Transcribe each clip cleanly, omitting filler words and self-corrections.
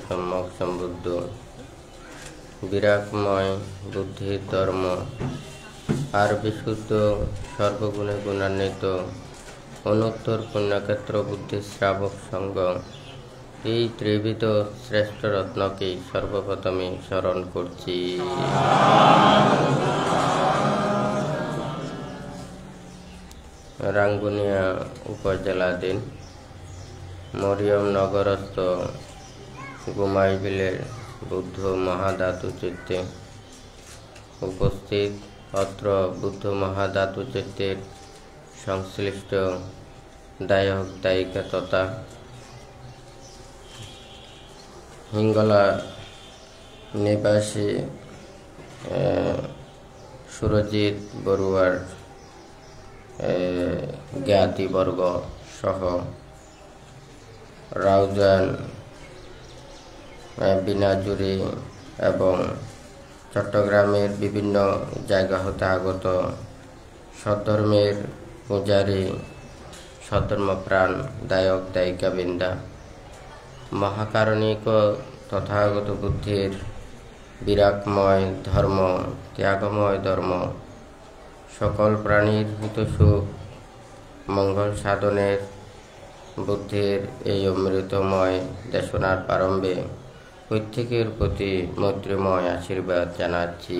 সম্যক সম্বুদ্ধ বিরাগময় বুদ্ধির ধর্ম আর বিশুদ্ধ সর্বগুণে গুণান্বিত অনুত্তর পুণ্যক্ষেত্র বুদ্ধি শ্রাবক সঙ্গ এই ত্রিবিধ শ্রেষ্ঠ রত্নকে সর্বপ্রথমে স্মরণ করছি। রাঙ্গুনিয়া উপজেলাধীন মরিয়ম নগরস্থ গুমাইবিলের বুদ্ধ মহাধাতু চিত্তে উপস্থিত অত্র বুদ্ধ মহাধাতু চিত্তের সংশ্লিষ্ট দায়ক দায়িকা তথা হিঙ্গলা নিবাসী সুরজিৎ বড়ুয়ার জ্ঞাতিবর্গ সহ রাউজান বিনাজুরি এবং চট্টগ্রামের বিভিন্ন জায়গা হতে আগত সদ্ধর্মের পূজারী সদ্ধর্মপ্রাণ দায়ক দায়িকাবৃন্দা মহাকারণিক তথাগত বুদ্ধির বিরাগময় ধর্ম ত্যাগময় ধর্ম সকল প্রাণীর হিতসুখ মঙ্গল সাধনের বুদ্ধির এই অমৃতময় দেশনার প্রারম্ভে প্রত্যেকের প্রতি মৈত্রীময় আশীর্বাদ জানাচ্ছি।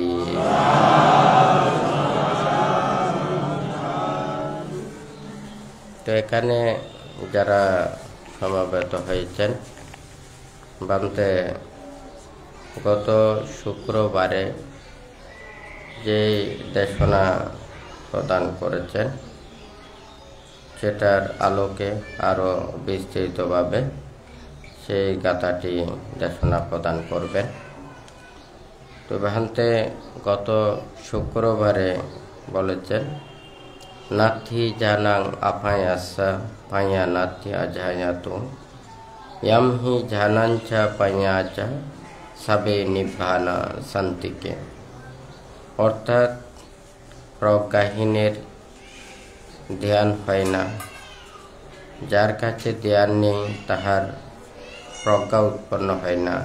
তো এখানে যারা সমাবেত হয়েছেন বামতে গত শুক্রবারে যে দেশনা প্রদান করেছেন সেটার আলোকে আরও বিস্তৃতভাবে সেই গাথাটি দেশনা প্রদান করবেন। তো ভান্তে গত শুক্রবারে বলেছেন নাথি জানাং আপায়াসা পায়া নাথি আজায়াতো ইয়ামহি জানাঞ্চা পায়াচা সাবে নিভানা শান্তিকে, অর্থাৎ প্রজ্ঞাহীনের ধ্যান হয় না, যার কাছে ধ্যান নেই তাহার প্রজ্ঞা উৎপন্ন হয় না,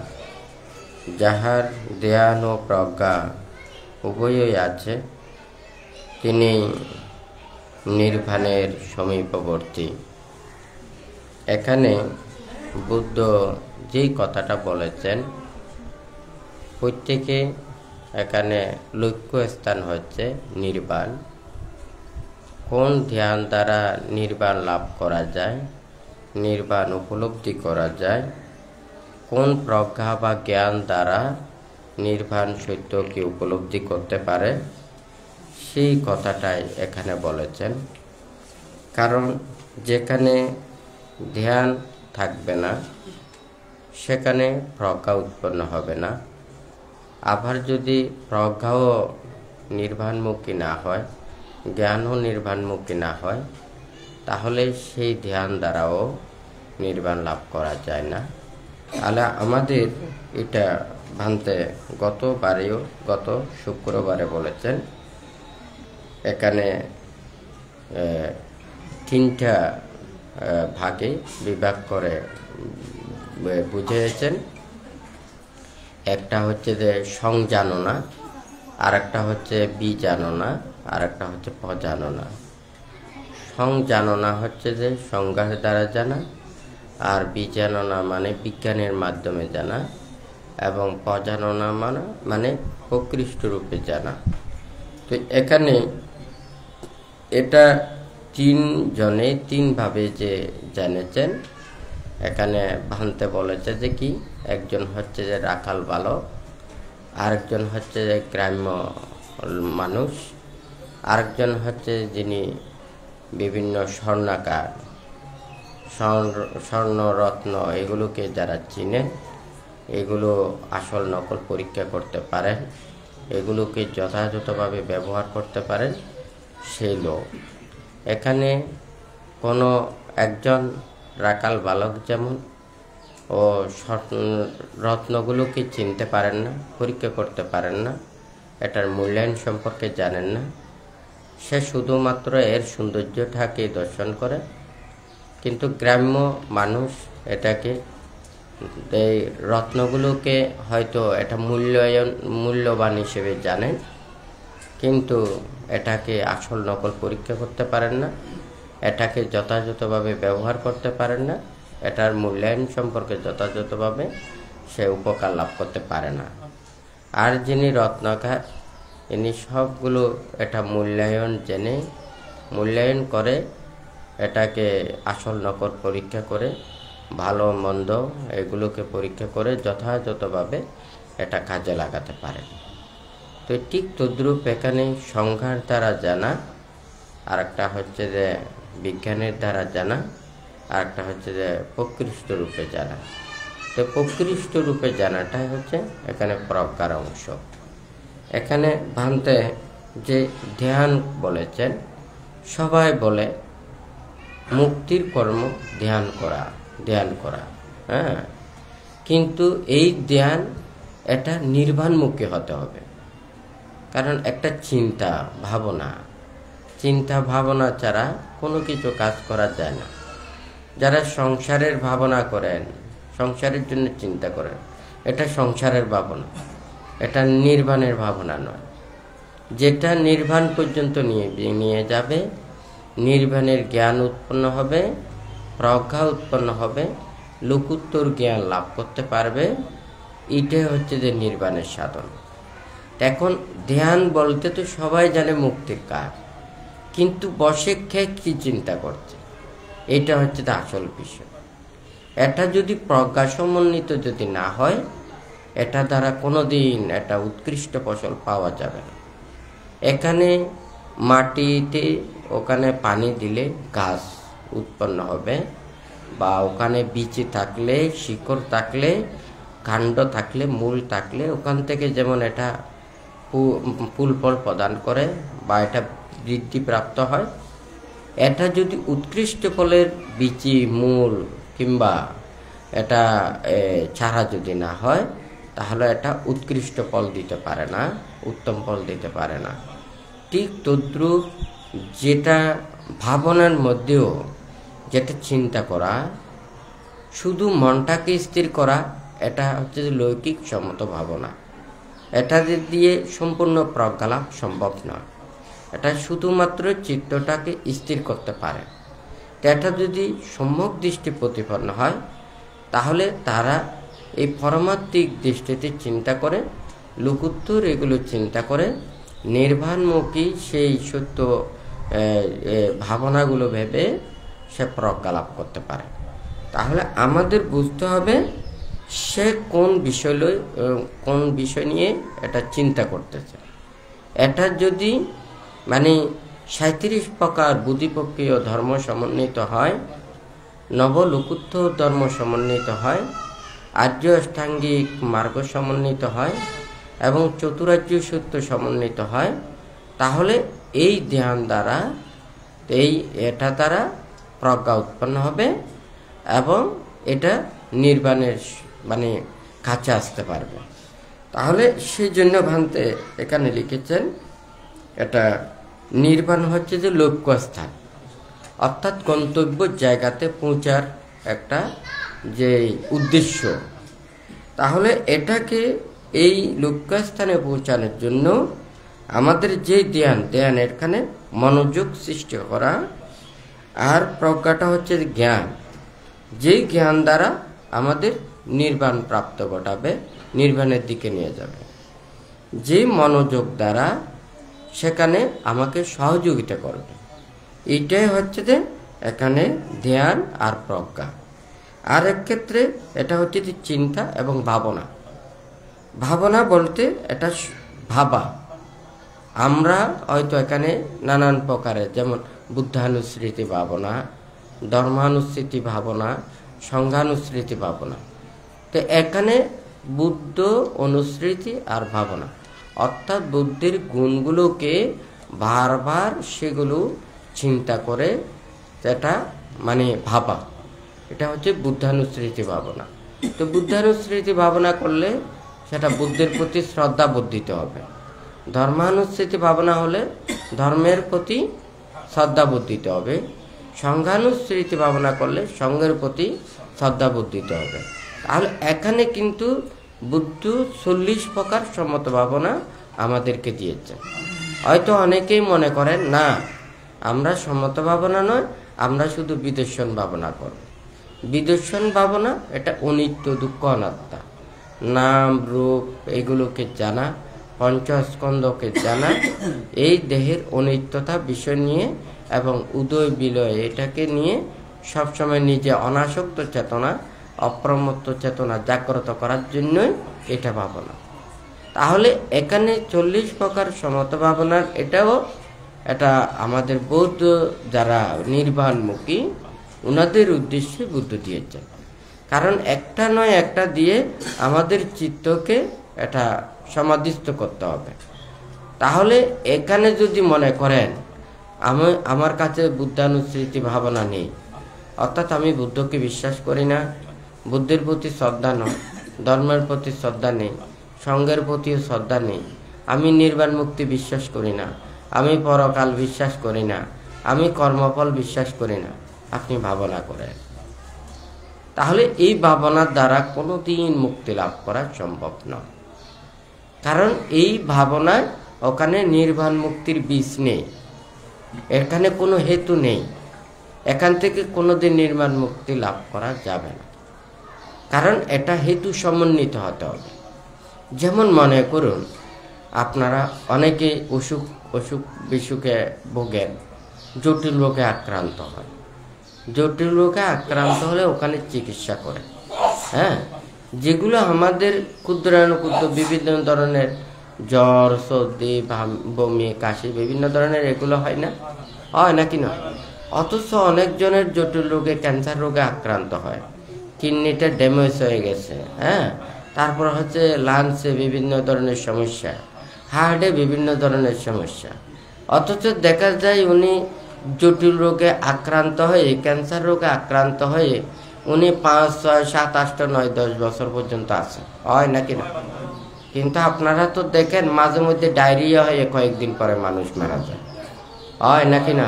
যাহার ধ্যান ও প্রজ্ঞা উভয়ই আছে তিনি নির্বাণের সমীপবর্তী। এখানে বুদ্ধ যেই কথাটা বলেছেন প্রত্যেকে এখানে লক্ষ্য স্থান হচ্ছে নির্বাণ। কোন ধ্যান দ্বারা নির্বাণ লাভ করা যায়, নির্বাণ উপলব্ধি করা যায়, কোন প্রজ্ঞা বা জ্ঞান দ্বারা নির্বাণ সত্যকে উপলব্ধি করতে পারে সেই কথাটাই এখানে বলেছেন। কারণ যেখানে ধ্যান থাকবে না সেখানে প্রজ্ঞা উৎপন্ন হবে না। আবার যদি প্রজ্ঞাও নির্বাণমুখী না হয়, জ্ঞানও নির্বাণমুখী না হয়, তাহলে সেই ধ্যান দ্বারাও নির্বাণ লাভ করা যায় না। তাহলে আমাদের এটা ভান্তে গত শুক্রবারে বলেছেন এখানে তিনটা ভাগে বিভাগ করে বুঝিয়েছেন। একটা হচ্ছে যে সংজাননা, আর একটা হচ্ছে বিজাননা, আর একটা হচ্ছে প্রজাননা। সংজাননা হচ্ছে যে সংজ্ঞার দ্বারা জানা, আর বিজাননা মানে বিজ্ঞানের মাধ্যমে জানা, এবং প্রজাননা মানে প্রকৃষ্ট রূপে জানা। তো এখানে এটা তিনজনে তিনভাবে যে জেনেছেন। এখানে ভান্তে বলেছে যে কি, একজন হচ্ছে যে রাখাল বালক, আরেকজন হচ্ছে যে গ্রাম্য মানুষ, আরেকজন হচ্ছে যিনি বিভিন্ন স্বর্ণাকার স্বর্ণ রত্ন এগুলোকে যারা চিনেন, এগুলো আসল নকল পরীক্ষা করতে পারেন, এগুলোকে যথাযথভাবে ব্যবহার করতে পারেন সেই লোক। এখানে কোনো একজন রাখাল বালক যেমন ও রত্নগুলোকে চিনতে পারেন না, পরীক্ষা করতে পারেন না, এটার মূল্যায়ন সম্পর্কে জানেন না, সে শুধুমাত্র এর সৌন্দর্যটাকে দর্শন করে। কিন্তু গ্রাম্য মানুষ এটাকে এই রত্নগুলোকে হয়তো এটা মূল্যবান হিসেবে জানেন, কিন্তু এটাকে আসল নকল পরীক্ষা করতে পারেন না, এটাকে যথাযথভাবে ব্যবহার করতে পারেন না, এটার মূল্যায়ন সম্পর্কে যথাযথভাবে সে উপকার লাভ করতে পারে না। আর যিনি রত্নকার, ইনি সবগুলো এটা মূল্যায়ন করে এটাকে আসল নকল পরীক্ষা করে, ভালো মন্দ এগুলোকে পরীক্ষা করে যথাযথভাবে এটা কাজে লাগাতে পারে। তো ঠিক তদ্রূপ এখানে সংখ্যার দ্বারা জানা, আর একটা হচ্ছে যে বিজ্ঞানের দ্বারা জানা, আর একটা হচ্ছে যে প্রকৃষ্ট রূপে জানা। তো প্রকৃষ্ট রূপে জানাটাই হচ্ছে এখানে প্রজ্ঞার অংশ। এখানে ভান্তে যে ধ্যান বলেছেন, সবাই বলে মুক্তির কর্ম ধ্যান করা, হ্যাঁ, কিন্তু এই ধ্যান এটা নির্বাণমুখী হতে হবে। কারণ একটা চিন্তা ভাবনা ছাড়া কোনো কিছু কাজ করা যায় না। যারা সংসারের ভাবনা করেন, সংসারের জন্য চিন্তা করেন, এটা সংসারের ভাবনা, এটা নির্বাণের ভাবনা নয়। যেটা নির্বাণ পর্যন্ত নিয়ে যাবে, নির্বাণের জ্ঞান উৎপন্ন হবে, প্রজ্ঞা উৎপন্ন হবে, লোকোত্তর জ্ঞান লাভ করতে পারবে, এটাই হচ্ছে যে নির্বাণের সাধন। এখন ধ্যান বলতে তো সবাই জানে মুক্তির কাজ, কিন্তু বসে খেয়ে কি চিন্তা করছে, এটা হচ্ছে তো আসল বিষয়। এটা যদি প্রজ্ঞা সমন্বিত যদি না হয়, এটা দ্বারা কোনোদিন একটা উৎকৃষ্ট ফসল পাওয়া যাবে না। এখানে মাটিতে ওখানে পানি দিলে গাছ উৎপন্ন হবে, বা ওখানে বীজ থাকলে, শিকড় থাকলে, কাণ্ড থাকলে, মূল থাকলে ওখান থেকে যেমন এটা ফুল ফল প্রদান করে বা এটা বৃদ্ধি প্রাপ্ত হয়। এটা যদি উৎকৃষ্ট ফলের বীজ, মূল কিংবা এটা চারা যদি না হয়, তাহলে এটা উৎকৃষ্ট ফল দিতে পারে না, উত্তম ফল দিতে পারে না। ঠিক তদ্রূপ যেটা ভাবনার মধ্যেও যেটা চিন্তা করা, শুধু মনটাকে স্থির করা, এটা হচ্ছে লৌকিক সম্মত ভাবনা। এটা দিয়ে সম্পূর্ণ প্রজ্ঞালাভ সম্ভব নয়। এটা শুধুমাত্র চিত্তটাকে স্থির করতে পারে। এটা যদি সম্যক দৃষ্টি প্রতিপন্ন হয়, তাহলে তারা এই পরমাত্মিক দৃষ্টিতে চিন্তা করে, লোকোত্তর এগুলো চিন্তা করে, নির্বাণমুখী সেই সত্য ভাবনাগুলো ভেবে সে প্রজ্ঞা লাভ করতে পারে। তাহলে আমাদের বুঝতে হবে সে কোন বিষয় নিয়ে এটা চিন্তা করতেছে। এটা যদি 37 প্রকার বুদ্ধিপক্ষীয় ধর্ম সমন্বিত হয়, নবলোকোত্তর ধর্ম সমন্বিত হয়, আর্য অষ্টাঙ্গিক মার্গ সমন্বিত হয় এবং চতুরার্য সত্য সমন্বিত হয়, তাহলে এই ধ্যান দ্বারা এটা দ্বারা প্রজ্ঞা উৎপন্ন হবে এবং এটা নির্বাণের কাছে আসতে পারবে। তাহলে সেই জন্য ভান্তে এখানে লিখেছেন, এটা নির্বাণ হচ্ছে যে লক্ষ্যস্থান, অর্থাৎ গন্তব্য জায়গাতে পৌঁছার একটা যে উদ্দেশ্য। তাহলে এটাকে এই লক্ষ্যস্থানে পৌঁছানোর জন্য আমাদের যে ধ্যান এখানে মনোযোগ সৃষ্টি করা, আর প্রজ্ঞাটা হচ্ছে জ্ঞান, যে জ্ঞান দ্বারা আমাদের নির্বাণ প্রাপ্ত ঘটাবে, নির্বাণের দিকে নিয়ে যাবে। যে মনোযোগ দ্বারা সেখানে আমাকে সহযোগিতা করবে, এইটাই হচ্ছে যে এখানে ধ্যান আর প্রজ্ঞা। আর এক ক্ষেত্রে এটা হচ্ছে যে চিন্তা এবং ভাবনা বলতে এটা ভাবা। আমরা হয়তো এখানে নানান প্রকারের, যেমন বুদ্ধানুস্মৃতি ভাবনা, ধর্মানুস্মৃতি ভাবনা, সংঘানুস্মৃতি ভাবনা। তো এখানে বুদ্ধ অনুস্মৃতি আর ভাবনা, অর্থাৎ বুদ্ধির গুণগুলোকে বারবার সেগুলো চিন্তা করে যেটা ভাবা, এটা হচ্ছে বুদ্ধানুস্মৃতি ভাবনা। তো বুদ্ধানুস্মৃতি ভাবনা করলে সেটা বুদ্ধের প্রতি শ্রদ্ধা বর্ধিত হবে। ধর্মানুস্মৃতি ভাবনা হলে ধর্মের প্রতি শ্রদ্ধা বর্ধিত হবে। সংঘানুস্মৃতি ভাবনা করলে সংঘের প্রতি শ্রদ্ধা বর্ধিত হবে। তাহলে এখানে কিন্তু বুদ্ধ 40 প্রকার সমত ভাবনা আমাদেরকে দিয়েছেন। হয়তো অনেকেই মনে করেন না, আমরা সমত ভাবনা নয়, আমরা শুধু বিদর্শন ভাবনা করব। বিদর্শন ভাবনা এটা অনিত্য, দুঃখ, অনাত্মা, নাম রূপ এগুলোকে জানা, পঞ্চস্কন্ধকে জানা, এই দেহের অনিত্যতা বিষয় নিয়ে এবং উদয় বিলয় এটাকে নিয়ে সবসময় নিজে অনাসক্ত চেতনা, অপ্রমত্ত চেতনা জাগ্রত করার জন্যই এটা ভাবনা। তাহলে এখানে 40 প্রকার সমত ভাবনার এটা আমাদের বৌদ্ধ যারা নির্বাণমুখী ওনাদের উদ্দেশ্যে বুদ্ধ দিয়েছেন। কারণ একটা নয় একটা দিয়ে আমাদের চিত্তকে এটা সমাধিস্থ করতে হবে। তাহলে এখানে যদি মনে করেন আমার কাছে বুদ্ধানুস্মৃতি ভাবনা নেই, অর্থাৎ আমি বুদ্ধকে বিশ্বাস করি না, বুদ্ধের প্রতি শ্রদ্ধা নয়, ধর্মের প্রতি শ্রদ্ধা নেই, সঙ্ঘের প্রতিও শ্রদ্ধা নেই, আমি নির্বাণ মুক্তি বিশ্বাস করি না, আমি পরকাল বিশ্বাস করি না, আমি কর্মফল বিশ্বাস করি না, আপনি ভাবনা করেন, তাহলে এই ভাবনার দ্বারা কোনোদিন মুক্তি লাভ করা সম্ভব নয়। কারণ এই ভাবনায় ওখানে নির্বাণ মুক্তির বীজ নেই, এখানে কোনো হেতু নেই, এখান থেকে কোনোদিন নির্বাণ মুক্তি লাভ করা যাবে না। কারণ এটা হেতু সমন্বিত হতে হবে। যেমন মনে করুন আপনারা অনেকে অসুখ বিসুখে ভোগেন, জটিল রোগে আক্রান্ত হয়, জটিল রোগে আক্রান্ত হলে ওখানে চিকিৎসা করে, হ্যাঁ, যেগুলো আমাদের ক্ষুদ্রানুক্ষুদ্র বিভিন্ন ধরনের জ্বর, সর্দি, বমি, কাশি বিভিন্ন ধরনের এগুলো হয় না, হয় নাকি না? অথচ অনেকজনের জটিল রোগে, ক্যান্সার রোগে আক্রান্ত হয়, কিডনিটা ড্যামেজ হয়ে গেছে, হ্যাঁ, তারপর হচ্ছে লাংসে বিভিন্ন ধরনের সমস্যা, হার্টে বিভিন্ন ধরনের সমস্যা। অথচ দেখা যায় উনি জটিল রোগে আক্রান্ত হয়ে, ক্যান্সার রোগে আক্রান্ত হয়ে উনি 5, 6, 7, 8, 9, 10 বছর পর্যন্ত আছেন, হয় নাকি না? কিন্তু আপনারা তো দেখেন মাঝে মধ্যে ডায়রিয়া হয়ে কয়েকদিন পরে মানুষ মারা যায়, হয় নাকি না?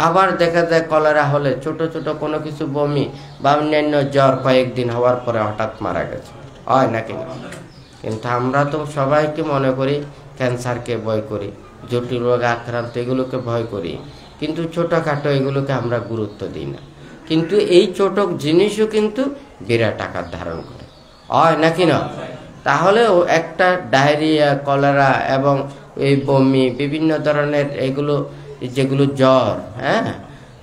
আবার দেখা যায় কলেরা হলে ছোট ছোট কোনো কিছু বমি বা অন্যান্য জ্বর কয়েকদিন হওয়ার পরে হঠাৎ মারা গেছে, হয় নাকি না? কিন্তু আমরা তো সবাইকে মনে করি, ক্যান্সারকে ভয় করি, জটিল রোগে আক্রান্ত এগুলোকে ভয় করি, কিন্তু ছোটোখাটো এগুলোকে আমরা গুরুত্ব দিই না। কিন্তু এই ছোট জিনিসও কিন্তু বিরাট আকার ধারণ করে, হয় নাকি না? তাহলে একটা ডায়রিয়া, কলেরা এবং এই বমি বিভিন্ন ধরনের এগুলো যেগুলো জ্বর, হ্যাঁ,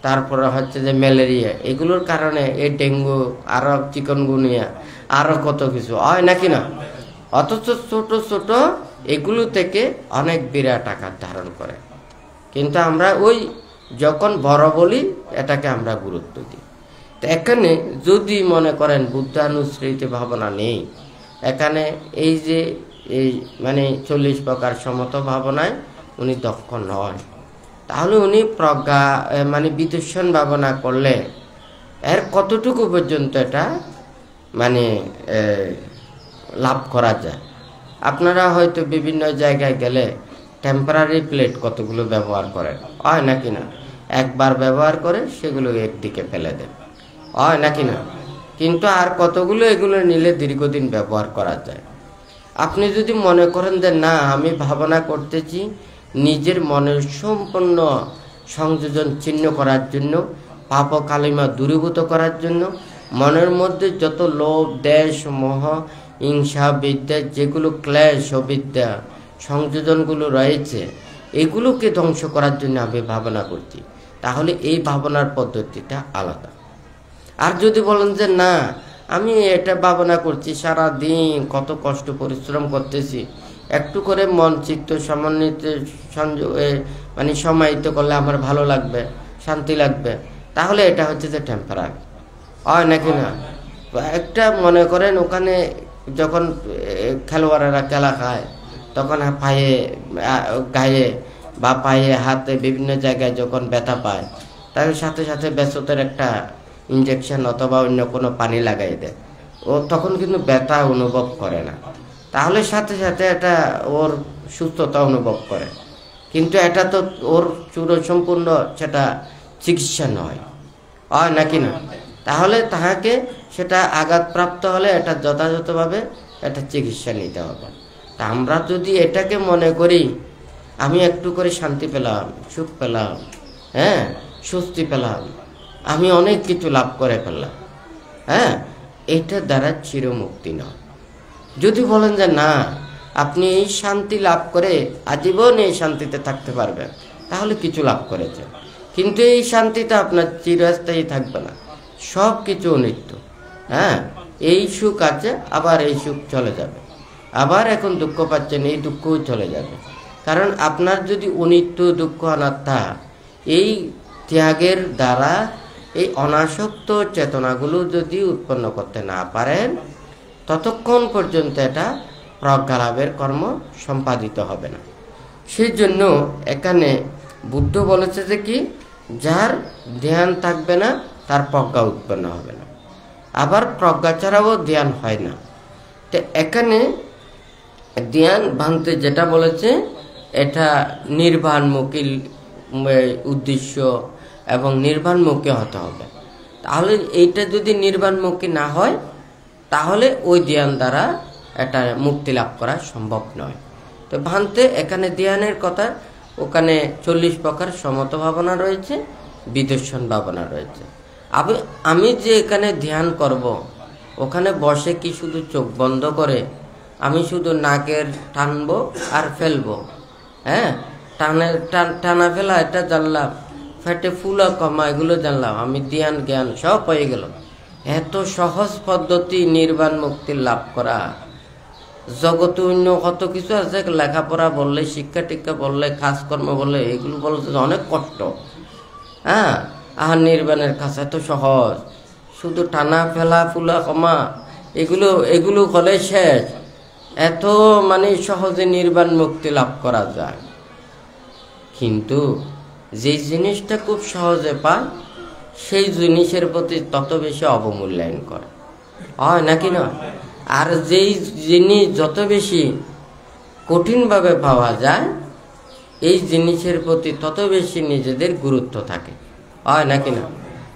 তারপরে হচ্ছে যে ম্যালেরিয়া, এগুলোর কারণে এই ডেঙ্গু, আরো চিকনগুনিয়া, আরো কত কিছু, হয় নাকি না? অথচ ছোট ছোট এগুলো থেকে অনেক বিরাট আকার ধারণ করে। কিন্তু আমরা ওই যখন বড় বলি এটাকে আমরা গুরুত্ব দিই। তো এখানে যদি মনে করেন বুদ্ধানুস্মৃতি ভাবনা নেই, এখানে এই যে এই মানে 40 প্রকার সমত ভাবনায় উনি দক্ষ নয়, তাহলে উনি প্রজ্ঞা মানে বিদর্শন ভাবনা করলে এর কতটুকু পর্যন্ত এটা মানে লাভ করা যায়? আপনারা হয়তো বিভিন্ন জায়গায় গেলে টেম্পোরারি প্লেট কতগুলো ব্যবহার করেন, হয় নাকি না? একবার ব্যবহার করে সেগুলো একদিকে ফেলে দেন, হয় নাকি না? কিন্তু আর কতগুলো এগুলো নিলে দীর্ঘদিন ব্যবহার করা যায়। আপনি যদি মনে করেন যে না, আমি ভাবনা করতেছি নিজের মনের সম্পূর্ণ সংযোজন ছিন্ন করার জন্য, পাপ কালিমা দূরীভূত করার জন্য, মনের মধ্যে যত লোভ, দেশ, মোহ, হিংসা, বিদ্যা, যেগুলো ক্লেশ, অবিদ্যা সংযোজনগুলো রয়েছে, এগুলোকে ধ্বংস করার জন্য আমি ভাবনা করছি, তাহলে এই ভাবনার পদ্ধতিটা আলাদা। আর যদি বলেন যে না, আমি এটা ভাবনা করছি, সারা দিন কত কষ্ট পরিশ্রম করতেছি, একটু করে মন চিত্ত সমন্বিত সংযোগে মানে সমাহিত করলে আমার ভালো লাগবে, শান্তি লাগবে, তাহলে এটা হচ্ছে যে টেম্পোরারি, হয় নাকি না? একটা মনে করেন ওখানে যখন খেলোয়াড়েরা খেলা খায় তখন পায়ে, গায়ে বা পায়ে, হাতে বিভিন্ন জায়গায় যখন ব্যথা পায়, তার সাথে সাথে ব্যস্ততার একটা ইনজেকশন অথবা অন্য কোনো পানি লাগাই দেয়, ও তখন কিন্তু ব্যথা অনুভব করে না, তাহলে সাথে সাথে এটা ওর সুস্থতা অনুভব করে। কিন্তু এটা তো ওর সম্পূর্ণ সেটা চিকিৎসা নয়, হয় নাকি না? তাহলে তাহাকে সেটা আঘাতপ্রাপ্ত হলে এটা যথাযথভাবে এটা চিকিৎসা নিতে হবে। তা আমরা যদি এটাকে মনে করি আমি একটু করে শান্তি পেলাম, সুখ পেলাম, হ্যাঁ, স্বস্তি পেলাম, আমি অনেক কিছু লাভ করে ফেললাম, হ্যাঁ, এটার দ্বারা চিরমুক্তি নয়। যদি বলেন যে না, আপনি এই শান্তি লাভ করে আজীবন এই শান্তিতে থাকতে পারবেন, তাহলে কিছু লাভ করেছেন, কিন্তু এই শান্তিটা আপনার চিরস্থায়ী থাকবে না, সব কিছু অনিত্য। হ্যাঁ, এই সুখ আছে, আবার এই সুখ চলে যাবে, আবার এখন দুঃখ পাচ্ছেন, এই দুঃখও চলে যাবে। কারণ আপনার যদি অনিত্য, দুঃখ, অনাত্মা এই ত্যাগের দ্বারা এই অনাসক্ত চেতনাগুলো যদি উৎপন্ন করতে না পারেন, ততক্ষণ পর্যন্ত এটা প্রজ্ঞালাভের কর্ম সম্পাদিত হবে না। সেই জন্য এখানে বুদ্ধ বলেছে যে কি, যার ধ্যান থাকবে না তার প্রজ্ঞা উৎপন্ন হবে না, আবার প্রজ্ঞা ছাড়াও ধ্যান হয় না। তো এখানে ধ্যান ভাঙতে যেটা বলেছে, এটা নির্বাণমুখী উদ্দেশ্য এবং নির্বাণমুখী হতে হবে। তাহলে এইটা যদি নির্বাণমুখী না হয়, তাহলে ওই ধ্যান দ্বারা এটা মুক্তি লাভ করা সম্ভব নয়। তো ভান্তে এখানে ধ্যানের কথা, ওখানে 40 প্রকার সমত ভাবনা রয়েছে, বিদর্শন ভাবনা রয়েছে। আমি যে এখানে ধ্যান করব, ওখানে বসে কি শুধু চোখ বন্ধ করে আমি শুধু নাকের টানবো আর ফেলবো, হ্যাঁ, টানা ফেলা এটা জানলাম, ফেটে ফুলা কমা এগুলো জানলাম, আমি ধ্যান জ্ঞান সব হয়ে গেল। এত সহজ পদ্ধতি নির্বাণ মুক্তি লাভ করা, জগতে অন্য কত কিছু আছে, লেখাপড়া বললে, শিক্ষা টিক্ষা বললে, কাজকর্ম বললে, এগুলো বলতে অনেক কষ্ট। হ্যাঁ, আর নির্বাণের কাছে এত সহজ, শুধু টানা ফেলা ফুলা কমা এগুলো হলে শেষ। এত সহজে নির্বাণ মুক্তি লাভ করা যায়। কিন্তু যে জিনিসটা খুব সহজে পায়, সেই জিনিসের প্রতি তত বেশি অবমূল্যায়ন করে, হয় নাকি নয়? আর যেই জিনিস যত বেশি কঠিনভাবে পাওয়া যায়, এই জিনিসের প্রতি তত বেশি নিজেদের গুরুত্ব থাকে, হয় নাকি না?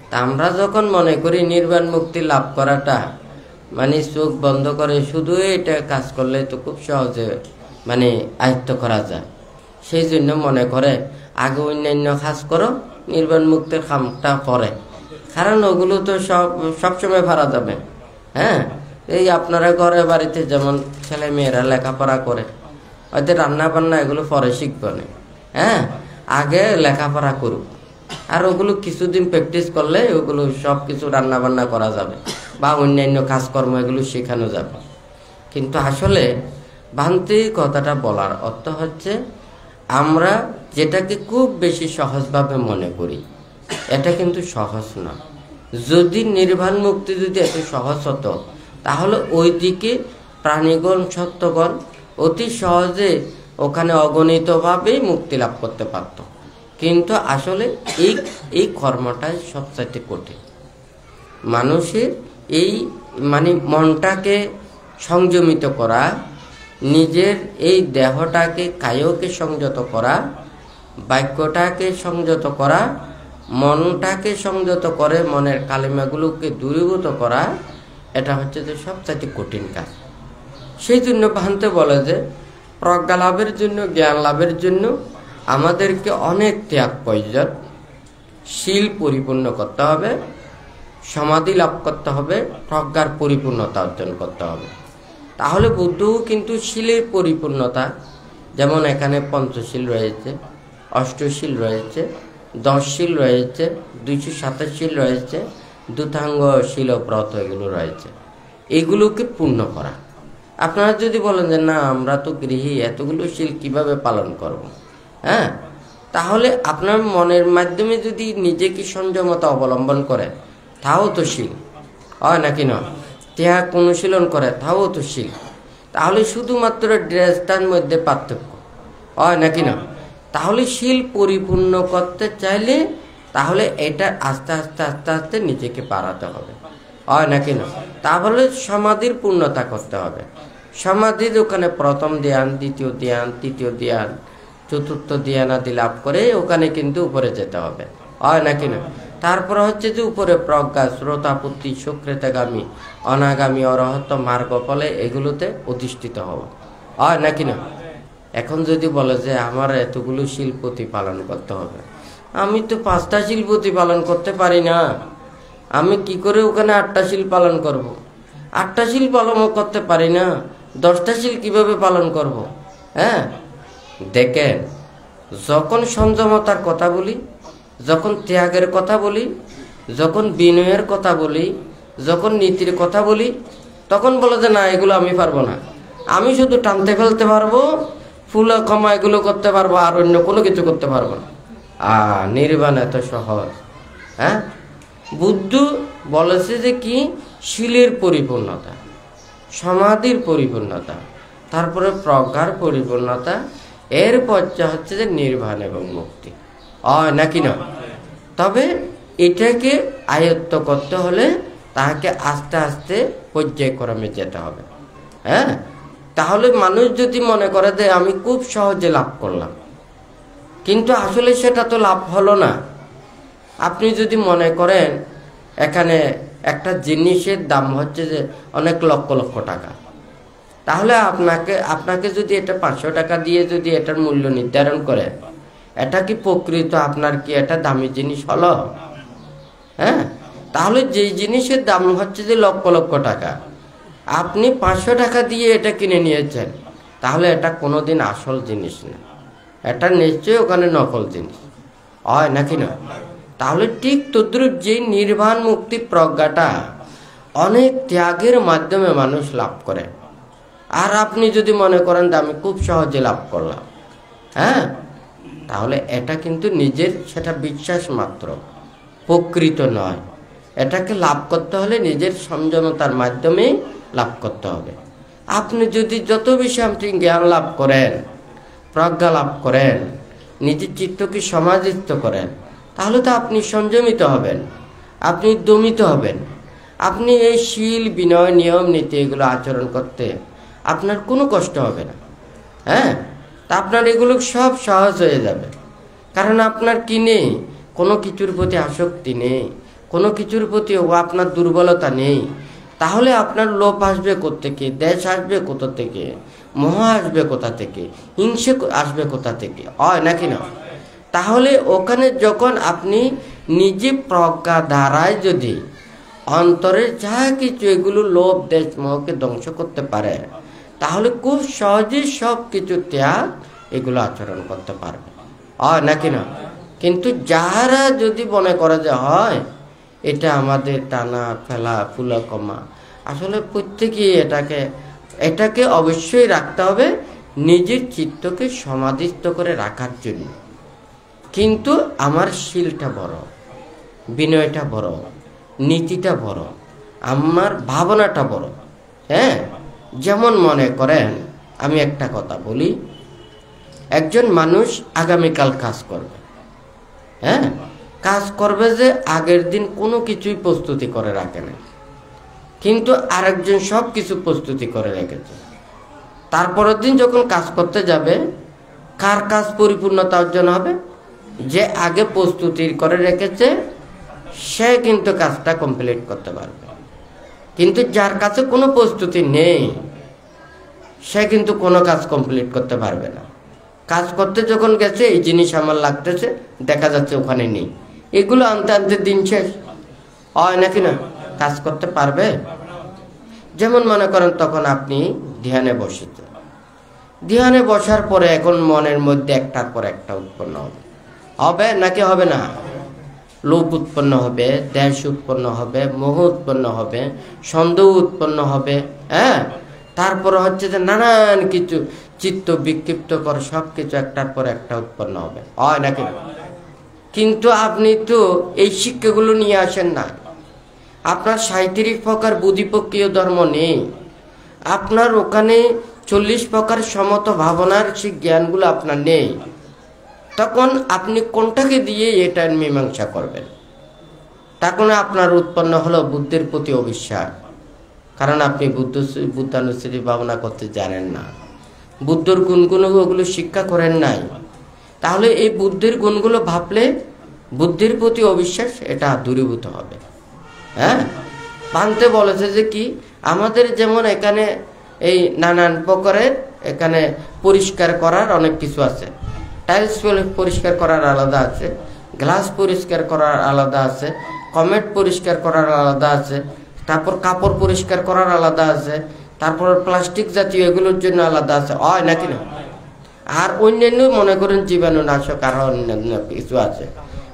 তা আমরা যখন মনে করি নির্বাণ মুক্তি লাভ করাটা চোখ বন্ধ করে শুধু এটা কাজ করলে তো খুব সহজে আয়ত্ত করা যায়, সেই জন্য মনে করে আগে অন্যান্য কাজ করো, নির্বাণ মুক্তির কামটা পরে, কারণ ওগুলো তো সবসময় পারা যাবে। হ্যাঁ, এই আপনারা ঘরে বাড়িতে যেমন ছেলে মেয়েরা লেখাপড়া করে, হয়তো রান্না বান্না এগুলো পরে শিখবে না, হ্যাঁ, আগে লেখাপড়া করুক, আর ওগুলো কিছুদিন প্র্যাকটিস করলে ওগুলো সব কিছু রান্না বান্না করা যাবে বা অন্যান্য কাজকর্ম এগুলো শেখানো যাবে। কিন্তু আসলে ভান্তি কথাটা বলার অর্থ হচ্ছে, আমরা যেটাকে খুব বেশি সহজভাবে মনে করি, এটা কিন্তু সহজ না। যদি নির্বাণ মুক্তি যদি এত সহজ হতো, তাহলে ওই দিকে প্রাণীগণ, সত্যগণ অতি সহজে ওখানে অগণিতভাবেই মুক্তি লাভ করতে পারত। কিন্তু আসলে এই কর্মটাই সবচাইতে কঠিন। মানুষের এই মনটাকে সংযমিত করা, নিজের এই দেহটাকে, কায়কে সংযত করা, বাক্যটাকে সংযত করা, মনটাকে সংযত করে মনের কালিমাগুলোকে দূরীভূত করা, এটা হচ্ছে যে সবচাইতে কঠিন কাজ। সেই জন্য ভান্তে বলে যে প্রজ্ঞা লাভের জন্য, জ্ঞান লাভের জন্য আমাদেরকে অনেক ত্যাগ প্রয়োজন। শীল পরিপূর্ণ করতে হবে, সমাধি লাভ করতে হবে, প্রজ্ঞার পরিপূর্ণতা অর্জন করতে হবে। তাহলে বুদ্ধও কিন্তু শীলের পরিপূর্ণতা, যেমন এখানে পঞ্চশীল রয়েছে, অষ্টশীল রয়েছে, 10 শীল রয়েছে, 227 শীল রয়েছে, দুতাঙ্গ শীল ব্রত এগুলো রয়েছে, এগুলোকে পূর্ণ করা। আপনারা যদি বলেন যে না, আমরা তো গৃহী, এতগুলো শীল কিভাবে পালন করব, হ্যাঁ, তাহলে আপনার মনের মাধ্যমে যদি নিজেকে সংযমতা অবলম্বন করে, তাও তো শীল, হয় নাকি নয়? ত্যাগ অনুশীলন করে, তাও তো শীল। তাহলে শুধুমাত্র ড্রেসটার মধ্যে পার্থক্য, হয় নাকি না? তাহলে শীল পরিপূর্ণ করতে চাইলে তাহলে এটা আস্তে আস্তে আস্তে আস্তে নিজেকে বাড়াতে হবে, হয় নাকি না? তাহলে সমাধির পূর্ণতা করতে হবে। সমাধির ওখানে প্রথম ধ্যান, দ্বিতীয় ধ্যান, তৃতীয় ধ্যান, চতুর্থ ধ্যান আদি লাভ করে ওখানে কিন্তু উপরে যেতে হবে, হয় নাকি না? তারপরে হচ্ছে যে উপরে প্রজ্ঞা, শ্রোতাপত্তি, সুকৃতগামী, অনাগামী, অরহত, মার্গ ফলে এগুলোতে অধিষ্ঠিত হওয়া হয় নাকি না? এখন যদি বলে যে আমার এতগুলো শিল্পতি পালন করতে হবে, আমি তো 5টা শিল্পতি পালন করতে পারি না, আমি কি করে ওখানে 8টা শিল পালন করব? 8টা শিল পালন করতে পারি না, 10টা শিল কিভাবে পালন করব? হ্যাঁ, দেখেন, যখন সংযমতার কথা বলি, যখন ত্যাগের কথা বলি, যখন বিনয়ের কথা বলি, যখন নীতির কথা বলি, তখন বলে যে না, এগুলো আমি পারবো না, আমি শুধু টানতে ফেলতে পারবো, ফুলা কমা এগুলো করতে পারবো, আর অন্য কোনো কিছু করতে পারবো না। নির্বাণ এত সহজ? হ্যাঁ, বুদ্ধ বলেছে যে কি, শিলের পরিপূর্ণতা, সমাধির পরিপূর্ণতা, তারপরে প্রজ্ঞার পরিপূর্ণতা, এর পর্যায়ে হচ্ছে যে নির্বাণ এবং মুক্তি, নাকি না? তবে এটাকে আয়ত্ত করতে হলে তাকে আস্তে আস্তে পর্যায়ক্রমে যেতে হবে। হ্যাঁ, তাহলে মানুষ যদি মনে করে যে আমি খুব সহজে লাভ করলাম, কিন্তু আসলে সেটা তো লাভ হলো না। আপনি যদি মনে করেন এখানে একটা জিনিসের দাম হচ্ছে যে অনেক লক্ষ লক্ষ টাকা, তাহলে আপনাকে যদি এটা 500 টাকা দিয়ে যদি এটার মূল্য নির্ধারণ করে, এটা কি প্রকৃত আপনার কি এটা দামি জিনিস হলো? হ্যাঁ, তাহলে যেই জিনিসের দাম হচ্ছে যে লক্ষ লক্ষ টাকা, আপনি 500 টাকা দিয়ে এটা কিনে নিয়েছেন, তাহলে এটা কোনোদিন আসল জিনিস না, এটা নিশ্চয়ই ওখানে নকল জিনিস, হয় নাকি না? তাহলে ঠিক তদ্রুপ যে নির্বাণ মুক্তি প্রজ্ঞাটা অনেক ত্যাগের মাধ্যমে মানুষ লাভ করে। আর আপনি যদি মনে করেন যে আমি খুব সহজে লাভ করলাম, হ্যাঁ, তাহলে এটা কিন্তু নিজের সেটা বিশ্বাস মাত্র, প্রকৃত নয়। এটাকে লাভ করতে হলে নিজের সংযমতার মাধ্যমে লাভ করতে হবে। আপনি যদি যত বেশি আপনি জ্ঞান লাভ করেন, প্রজ্ঞা লাভ করেন, নিজের চিত্তকে সমাধিস্থ করেন, তাহলে তো আপনি সংযমিত হবেন, আপনি দমিত হবেন, আপনি এই শীল, বিনয়, নিয়ম, নীতি এগুলো আচরণ করতে আপনার কোনো কষ্ট হবে না। হ্যাঁ, তা আপনার এগুলো সব সহজ হয়ে যাবে, কারণ আপনার কি নেই, কোনো কিছুর প্রতি আসক্তি নেই, কোনো কিছুর প্রতি আপনার দুর্বলতা নেই। তাহলে আপনার লোভ আসবে কোত্থেকে, দেশ আসবে কোথা থেকে, মোহ আসবে কোথা থেকে, হিংসে আসবে কোথা থেকে, হয় নাকি না? তাহলে ওখানে যখন আপনি নিজে প্রজ্ঞা দ্বারায় যদি অন্তরের যা কিছু এগুলো লোভ, দেশ, মোহকে ধ্বংস করতে পারে, তাহলে খুব সহজে সব কিছু ত্যাগ এগুলো আচরণ করতে পারবে, হয় নাকি না? কিন্তু যারা যদি মনে করে যে হয় এটা আমাদের টানা ফেলা, ফুলা কমা, আসলে প্রত্যেকেই এটাকে অবশ্যই রাখতে হবে নিজের চিত্তকে সমাধিস্থ করে রাখার জন্য। কিন্তু আমার শীলটা বড়, বিনয়টা বড়, নীতিটা বড়, আমার ভাবনাটা বড়। হ্যাঁ, যেমন মনে করেন, আমি একটা কথা বলি, একজন মানুষ আগামীকাল কাজ করবে, হ্যাঁ, কাজ করবে যে আগের দিন কোনো কিছুই প্রস্তুতি করে রাখে না, কিন্তু আরেকজন সব কিছু প্রস্তুতি করে রেখেছে। তারপরের দিন যখন কাজ করতে যাবে, কার কাজ পরিপূর্ণতা অর্জন হবে? যে আগে প্রস্তুতি করে রেখেছে সে কিন্তু কাজটা কমপ্লিট করতে পারবে, কিন্তু যার কাছে কোনো প্রস্তুতি নেই সে কিন্তু কোনো কাজ কমপ্লিট করতে পারবে না। কাজ করতে যখন গেছে, এই জিনিস আমার লাগতেছে, দেখা যাচ্ছে ওখানে নেই, এগুলো আনতে আনতে দিন শেষ, হয় নাকি না? কাজ করতে পারবে? যেমন মনে করেন তখন আপনি ধ্যানে বসেছেন, ধ্যানে বসার পরে এখন মনের মধ্যে একটার পর একটা উৎপন্ন হবে নাকি হবে না? লোভ উৎপন্ন হবে, দেশ উৎপন্ন হবে, মোহ উৎপন্ন হবে, সন্দেহ উৎপন্ন হবে। হ্যাঁ, তারপরে হচ্ছে যে নানান কিছু চিত্ত বিক্ষিপ্ত করে সব কিছু একটার পর একটা উৎপন্ন হবে, হয় নাকি? কিন্তু আপনি তো এই শিক্ষাগুলো নিয়ে আসেন না, আপনার 37 প্রকার বুদ্ধিপক্ষীয় ধর্ম নেই, আপনার ওখানে 40 প্রকার সমত ভাবনার সেই জ্ঞানগুলো আপনার নেই, তখন আপনি কোনটাকে দিয়ে এটা মীমাংসা করবেন? তখন আপনার উৎপন্ন হলো বুদ্ধের প্রতি অবিশ্বাস, কারণ আপনি বুদ্ধানুসৃতি ভাবনা করতে জানেন না, বুদ্ধর গুণগুলো ওগুলো শিক্ষা করেন নাই। তাহলে এই বুদ্ধের গুণগুলো ভাবলে বুদ্ধির প্রতি অবিশ্বাস এটা দূরীভূত হবে। হ্যাঁ, পান্তে বলেছে যে কি, আমাদের যেমন এখানে এই নানান প্রকারের এখানে পরিষ্কার করার অনেক কিছু আছে। টাইলস পরিষ্কার করার আলাদা আছে, গ্লাস পরিষ্কার করার আলাদা আছে, কমেট পরিষ্কার করার আলাদা আছে, তারপর কাপড় পরিষ্কার করার আলাদা আছে, তারপর প্লাস্টিক জাতীয় এগুলোর জন্য আলাদা আছে, হয় নাকি না? আর অন্যান্য মনে করেন জীবাণুনাশক আর অন্যান্য কিছু আছে।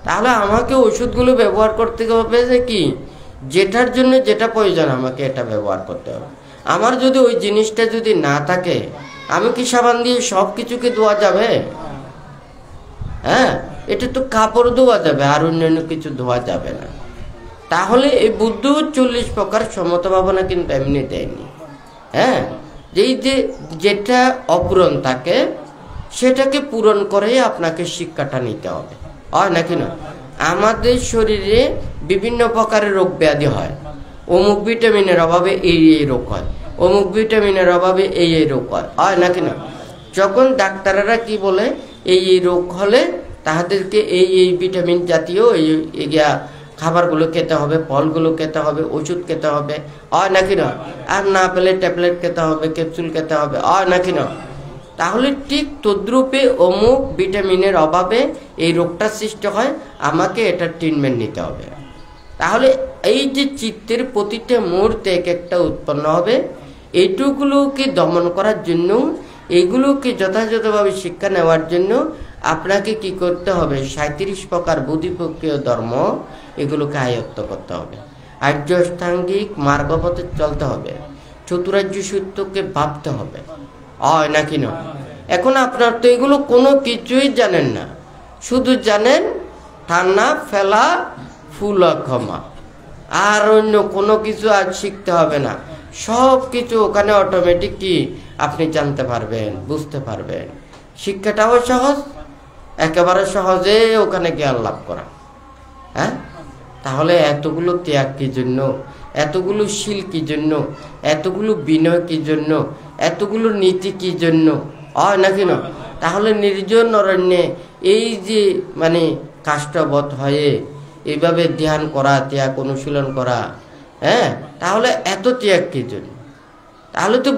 তাহলে আমাকে ওষুধগুলো ব্যবহার করতে হবে যে কি, যেটার জন্য যেটা প্রয়োজন আমাকে এটা ব্যবহার করতে হবে। আমার যদি ওই জিনিসটা যদি না থাকে, আমি কি সাবান দিয়ে সব কিছুকে ধোয়া যাবে? হ্যাঁ, এটা তো কাপড় ধোয়া যাবে, আর অন্যান্য কিছু ধোয়া যাবে না। তাহলে এই বুদ্ধ 40 প্রকার সমতা ভাবনা কিন্তু এমনি দেয়নি। হ্যাঁ, যেটা অপূরণ থাকে সেটাকে পূরণ করে আপনাকে শিক্ষাটা নিতে হবে, হয় নাকি না? আমাদের শরীরে বিভিন্ন প্রকারের রোগ ব্যাধি হয়, অমুক ভিটামিনের অভাবে এই রোগ হয়, অমুক ভিটামিনের অভাবে এই রোগ হয়, হয় নাকি না? যখন ডাক্তাররা কি বলে, এই রোগ হলে তাহাদেরকে এই ভিটামিন জাতীয় এই খাবারগুলো খেতে হবে, ফলগুলো খেতে হবে, ওষুধ খেতে হবে, হয় নাকি না? আর না পেলে ট্যাবলেট খেতে হবে, ক্যাপসুল খেতে হবে, হয় নাকি না? তাহলে ঠিক তদ্রূপে অমুক ভিটামিনের অভাবে এই রোগটা সৃষ্টি হয়, আমাকে এটা ট্রিটমেন্ট নিতে হবে। তাহলে এই যে চিত্তের প্রতিটা মুহূর্তে এক একটা উৎপন্ন হবে, এইটুকুলোকে দমন করার জন্য, এইগুলোকে যথাযথভাবে শিক্ষা নেওয়ার জন্য আপনাকে কি করতে হবে? 37 প্রকার বুদ্ধিপক্ষীয় ধর্ম এগুলোকে আয়ত্ত করতে হবে, আর্যাষ্টাঙ্গিক মার্গপথে চলতে হবে, চতুরার্য সূত্রকে ভাবতে হবে, হয় নাকি না? এখন আপনার তো এগুলো কোনো কিছুই জানেন না, শুধু জানেন ঠান্ডা ফেলা ফুল ক্ষমা, আর অন্য কোনো কিছু আজ শিখতে হবে না। সব কিছু ওখানে অটোমেটিক কি আপনি জানতে পারবেন, বুঝতে পারবেন। শিক্ষাটাও সহজ, একেবারে সহজে ওখানে জ্ঞান লাভ করা। হ্যাঁ, তাহলে এতগুলো ত্যাগ কি জন্য, এতগুলো শীল কি জন্য, এতগুলো বিনয় কি জন্য, এতগুলো নীতি কি জন্য, হয় নাকি না? তাহলে নির্জন অরণ্যে এই যে মানে কাষ্ঠবৎ হয়ে এইভাবে ধ্যান করা, ত্যাগ অনুশীলন করা, হ্যাঁ, তাহলে এত ত্যাগ কি জন্য? তাহলে তো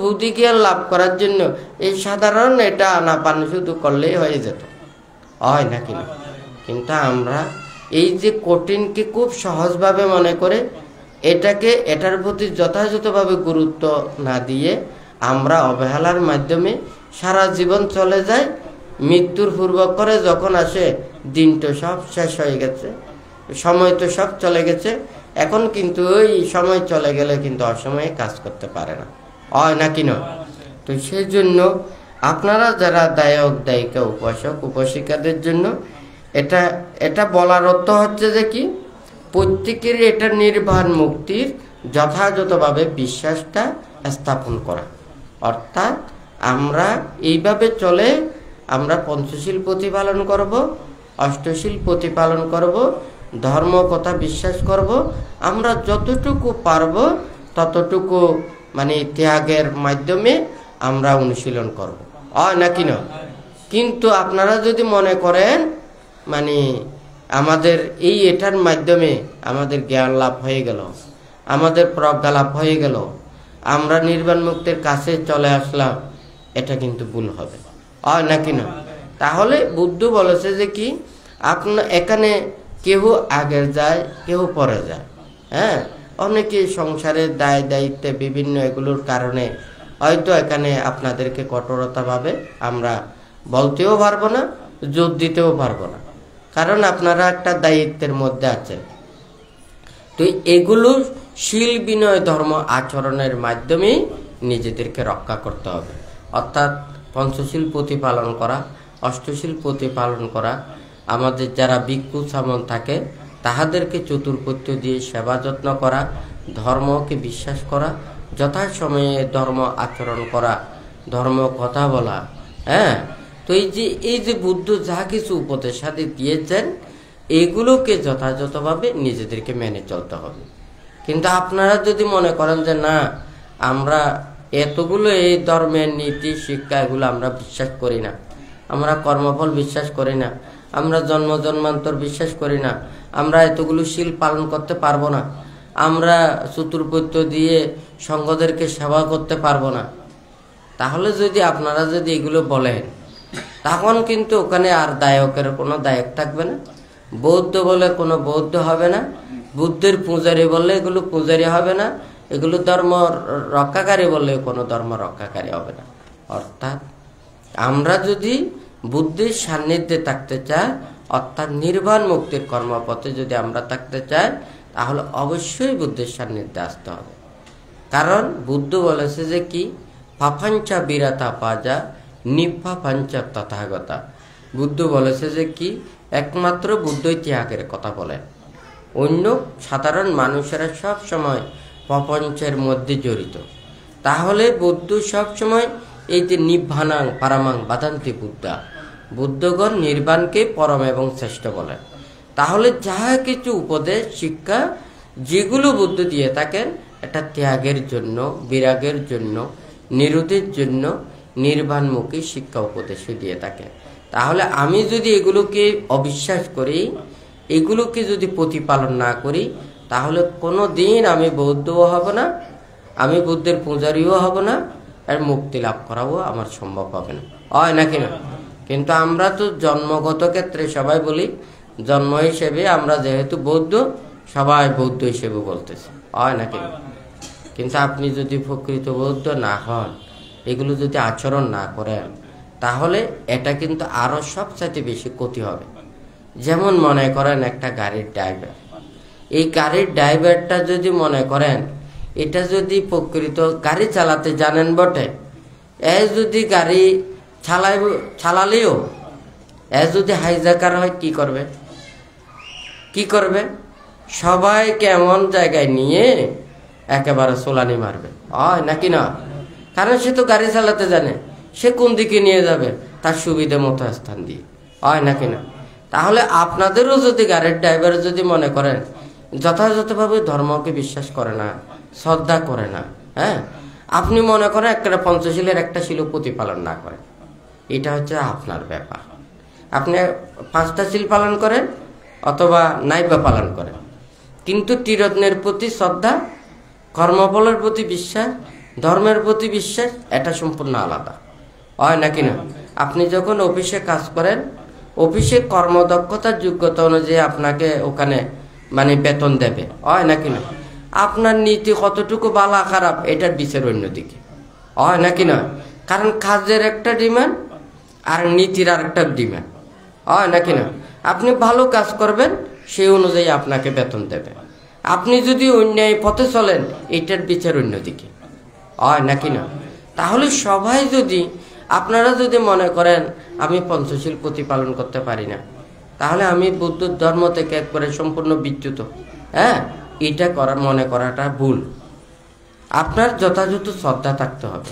বুদ্ধি জ্ঞান লাভ করার জন্য এই সাধারণ এটা আনাপান শুধু করলেই হয়ে যেত, হয় নাকি না? কিন্তু আমরা এই যে কঠিনকে খুব সহজভাবে মনে করে এটার প্রতি যথাযথভাবে গুরুত্ব না দিয়ে আমরা অবহেলার মাধ্যমে সারা জীবন চলে যায়। মৃত্যুর পূর্ব করে যখন আসে, দিন তো সব শেষ হয়ে গেছে, সময় তো সব চলে গেছে, এখন কিন্তু ওই সময় চলে গেলে কিন্তু অসময়ে কাজ করতে পারে না, হয় নাকি না? তো সেই জন্য আপনারা যারা দায়ক দায়িকা, উপাসক উপাসিকাদের জন্য এটা বলার অর্থ হচ্ছে যে কি, প্রত্যেকের এটা নির্বাণ মুক্তির যথাযথভাবে বিশ্বাসটা স্থাপন করা। অর্থাৎ আমরা এইভাবে চলে আমরা পঞ্চশীল প্রতিপালন করব, অষ্টশীল প্রতিপালন করব, ধর্ম কথা বিশ্বাস করব, আমরা যতটুকু পারব ততটুকু মানে ত্যাগের মাধ্যমে আমরা অনুশীলন করব, হয় নাকি না? কিন্তু আপনারা যদি মনে করেন মানে আমাদের এটার মাধ্যমে আমাদের জ্ঞান লাভ হয়ে গেল, আমাদের প্রজ্ঞা লাভ হয়ে গেল, আমরা নির্বাণ মুক্তির কাছে চলে আসলাম, এটা কিন্তু ভুল হবে, হয় নাকি না? তাহলে বুদ্ধ বলেছে যে কি, আপনার এখানে কেউ আগে যায়, কেউ পরে যায়। হ্যাঁ, অনেকে সংসারের দায় দায়িত্বে বিভিন্ন এগুলোর কারণে হয়তো এখানে আপনাদেরকে কঠোরতাভাবে আমরা বলতেও পারবো না, জোর দিতেও পারবো না, কারণ আপনারা একটা দায়িত্বের মধ্যে আছেন। তো এগুলো শীল বিনয় ধর্ম আচরণের মাধ্যমে নিজেদেরকে রক্ষা করতে হবে। অর্থাৎ পঞ্চশীল প্রতিপালন করা, অষ্টশীল প্রতিপালন করা, আমাদের যারা ভিক্ষু সামন থাকে তাহাদেরকে চতুর্পত্য দিয়ে সেবা যত্ন করা, ধর্মকে বিশ্বাস করা, যথাসময়ে ধর্ম আচরণ করা, ধর্ম কথা বলা। হ্যাঁ, তো এই যে বুদ্ধ যা কিছু উপদেশাদি দিয়েছেন এগুলোকে যথাযথভাবে নিজেদেরকে মেনে চলতে হবে। কিন্তু আপনারা যদি মনে করেন যে না, আমরা এতগুলো এই ধর্মের নীতি শিক্ষা এগুলো আমরা বিশ্বাস করি না, আমরা কর্মফল বিশ্বাস করি না, আমরা জন্ম জন্মান্তর বিশ্বাস করি না, আমরা এতগুলো শীল পালন করতে পারবো না, আমরা চতুর্পত্য দিয়ে সঙ্গদেরকে সেবা করতে পারবো না, তাহলে যদি আপনারা যদি এগুলো বলেন, তখন কিন্তু ওখানে আর দায়কের কোনো দায়ক থাকবে না, বৌদ্ধ বলে কোনো বৌদ্ধ হবে না, বুদ্ধের পূজারী বললে এগুলো পূজারী হবে না, এগুলো ধর্ম রক্ষাকারী বললে কোনো ধর্ম রক্ষাকারী হবে না। অর্থাৎ আমরা যদি বুদ্ধির সান্নিধ্যে থাকতে চাই, অর্থাৎ নির্বাণ মুক্তির কর্মপথে যদি আমরা থাকতে চাই, তাহলে অবশ্যই বুদ্ধের সান্নিধ্যে আসতে হবে। কারণ বুদ্ধ বলেছে যে কি, পাপাঞ্চা বিরাতা পাজা নিভা পাঞ্চা তথাগতা। বুদ্ধ বলেছে যে কি, একমাত্র বুদ্ধই ত্যাগের কথা বলেন, অন্য সাধারণ মানুষেরা সব সময় প্রপঞ্চের মধ্যে জড়িত। তাহলে বুদ্ধ সব সময় এই যে নির্বাণাং পারামাং বাদান্তি বুদ্ধা, বুদ্ধগণ নির্বাণকে পরম এবং শ্রেষ্ঠ বলেন। তাহলে যাহা কিছু উপদেশ শিক্ষা যেগুলো বুদ্ধ দিয়ে থাকেন, এটা ত্যাগের জন্য, বিরাগের জন্য, নিরোধের জন্য নির্বাণমুখী শিক্ষা উপদেশই দিয়ে থাকেন। তাহলে আমি যদি এগুলোকে অবিশ্বাস করি, এগুলোকে যদি প্রতিপালন না করি, তাহলে কোনো দিন আমি বৌদ্ধও হব না, আমি বুদ্ধের পূজারীও হব না, আর মুক্তি লাভ করাও আমার সম্ভব হবে না, হয় নাকি না? কিন্তু আমরা তো জন্মগত ক্ষেত্রে সবাই বলি, জন্ম হিসেবে আমরা যেহেতু বৌদ্ধ, সবাই বৌদ্ধ হিসেবে বলতেছি, হয় নাকি না? কিন্তু আপনি যদি প্রকৃত বৌদ্ধ না হন, এগুলো যদি আচরণ না করেন, তাহলে এটা কিন্তু আরো সবচাইতে বেশি ক্ষতি হবে। যেমন মনে করেন একটা গাড়ির ড্রাইভার, এই গাড়ির ড্রাইভারটা যদি মনে করেন এটা যদি প্রকৃত গাড়ি চালাতে জানেন বটে, এ যদি গাড়ি চালালেও এ যদি হাইজাকার হয়, কি করবে? কি করবে? সবাইকে এমন জায়গায় নিয়ে একেবারে সোলানি মারবে, হয় নাকি না? কারণ সে তো গাড়ি চালাতে জানে, সে কোন দিকে নিয়ে যাবে তার সুবিধা মতো স্থান দিয়ে, হয় নাকি না? তাহলে আপনাদেরও যদি গাড়ির ড্রাইভার যদি মনে করেন যথাযথভাবে ধর্মকে বিশ্বাস করে না, শ্রদ্ধা করে না, হ্যাঁ, আপনি মনে করেন একটা পঞ্চশীলের একটা শিল প্রতিপালন না করেন, এটা হচ্ছে আপনার ব্যাপার। আপনি 5টা শীল পালন করেন অথবা নাইবা পালন করেন, কিন্তু ত্রিরত্নের প্রতি শ্রদ্ধা, কর্মফলের প্রতি বিশ্বাস, ধর্মের প্রতি বিশ্বাস, এটা সম্পূর্ণ আলাদা, হয় নাকি না? আপনি যখন অফিসে কাজ করেন, অফিসে কর্মদক্ষতার যোগ্যতা অনুযায়ী আপনাকে ওখানে মানে বেতন দেবে, হয় নাকি না? আপনার নীতি কতটুকু ভালো খারাপ এটার বিচার অন্যদিকে, হয় নাকি না? কারণ কাজের একটা ডিমান্ড আর নীতির আর একটা ডিমান্ড, হয় নাকি না? আপনি ভালো কাজ করবেন, সেই অনুযায়ী আপনাকে বেতন দেবে। আপনি যদি অন্যায় পথে চলেন, এটার বিচার অন্যদিকে, হয় নাকি না? তাহলে সবাই যদি, আপনারা যদি মনে করেন আমি পঞ্চশীল প্রতিপালন করতে পারি না, তাহলে আমি বৌদ্ধ ধর্ম থেকে একবারে সম্পূর্ণ বিচ্যুত, হ্যাঁ, এটা মনে করাটা ভুল। আপনার যথাযথ শ্রদ্ধা থাকতে হবে,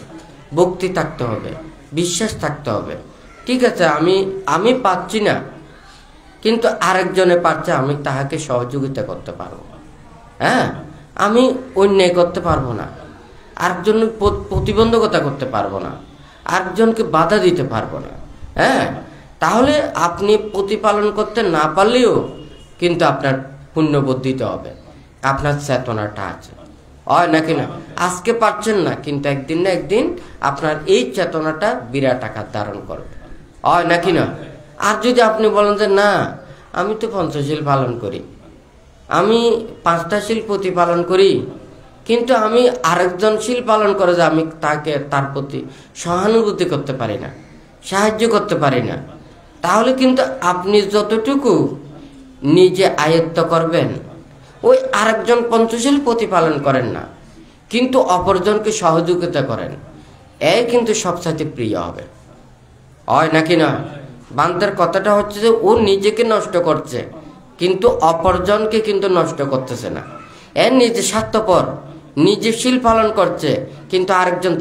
ভক্তি থাকতে হবে, বিশ্বাস থাকতে হবে। ঠিক আছে, আমি পাচ্ছি না, কিন্তু আরেকজনে পারছে, আমি তাহাকে সহযোগিতা করতে পারবো, হ্যাঁ, আমি অন্যায় করতে পারবো না, আরেকজন প্রতিবন্ধকতা করতে পারবো না, আরেকজনকে বাধা দিতে পারবো না, হ্যাঁ, তাহলে আপনি প্রতিপালন করতে না পারলেও কিন্তু আপনার পুণ্যবোধ দিতে হবে, আপনার চেতনাটা আছে, হয় নাকি না? আজকে পারছেন না, কিন্তু একদিন না একদিন আপনার এই চেতনাটা বিরাট আকার ধারণ করবে, হয় নাকি না? আর যদি আপনি বলেন যে না, আমি তো পঞ্চশীল পালন করি, আমি 5টা শীল প্রতিপালন করি, কিন্তু আমি আরেকজন শীল পালন করে যে আমি তার প্রতি সহানুভূতি করতে পারি না, সাহায্য করতে পারি না, তাহলে কিন্তু আপনি যতটুকু নিজে আয়ত্ত করবেন, ওই আরেকজন পঞ্চশীল প্রতিপালন করেন না, কিন্তু অপরজনকে সহযোগিতা করেন, এই কিন্তু সবসাথে প্রিয় হবে, হয় নাকি না? বান্দার কথাটা হচ্ছে যে ও নিজেকে নষ্ট করছে, কিন্তু অপরজনকে কিন্তু নষ্ট করতেছে না। এর নিজে স্বার্থপর, নিজে শীল পালন করছে, কিন্তু আরেকজন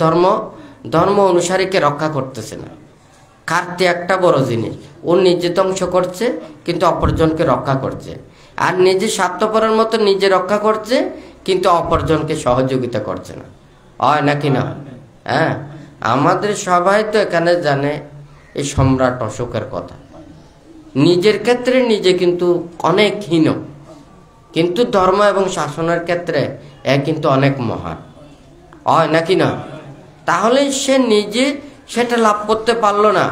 ধর্ম অনুসারীকে রক্ষা করতেছে না। কার্তি একটা বড় জিনিস, ও নিজে ধ্বংস করছে কিন্তু অপরজনকে রক্ষা করছে, আর নিজে স্বার্থপরের মতো নিজে রক্ষা করছে কিন্তু অপরজনকে সহযোগিতা করছে না, হয় নাকি না? হ্যাঁ, আমাদের সবাই তো এখানে জানে এই সম্রাট অশোকের কথা। নিজের ক্ষেত্রে নিজে কিন্তু অনেক হীন, কিন্তু ধর্ম এবং শাসনের ক্ষেত্রে কিন্তু অনেক মহান, হয় নাকি না? তাহলে সে নিজে সেটা লাভ করতে পারলো না,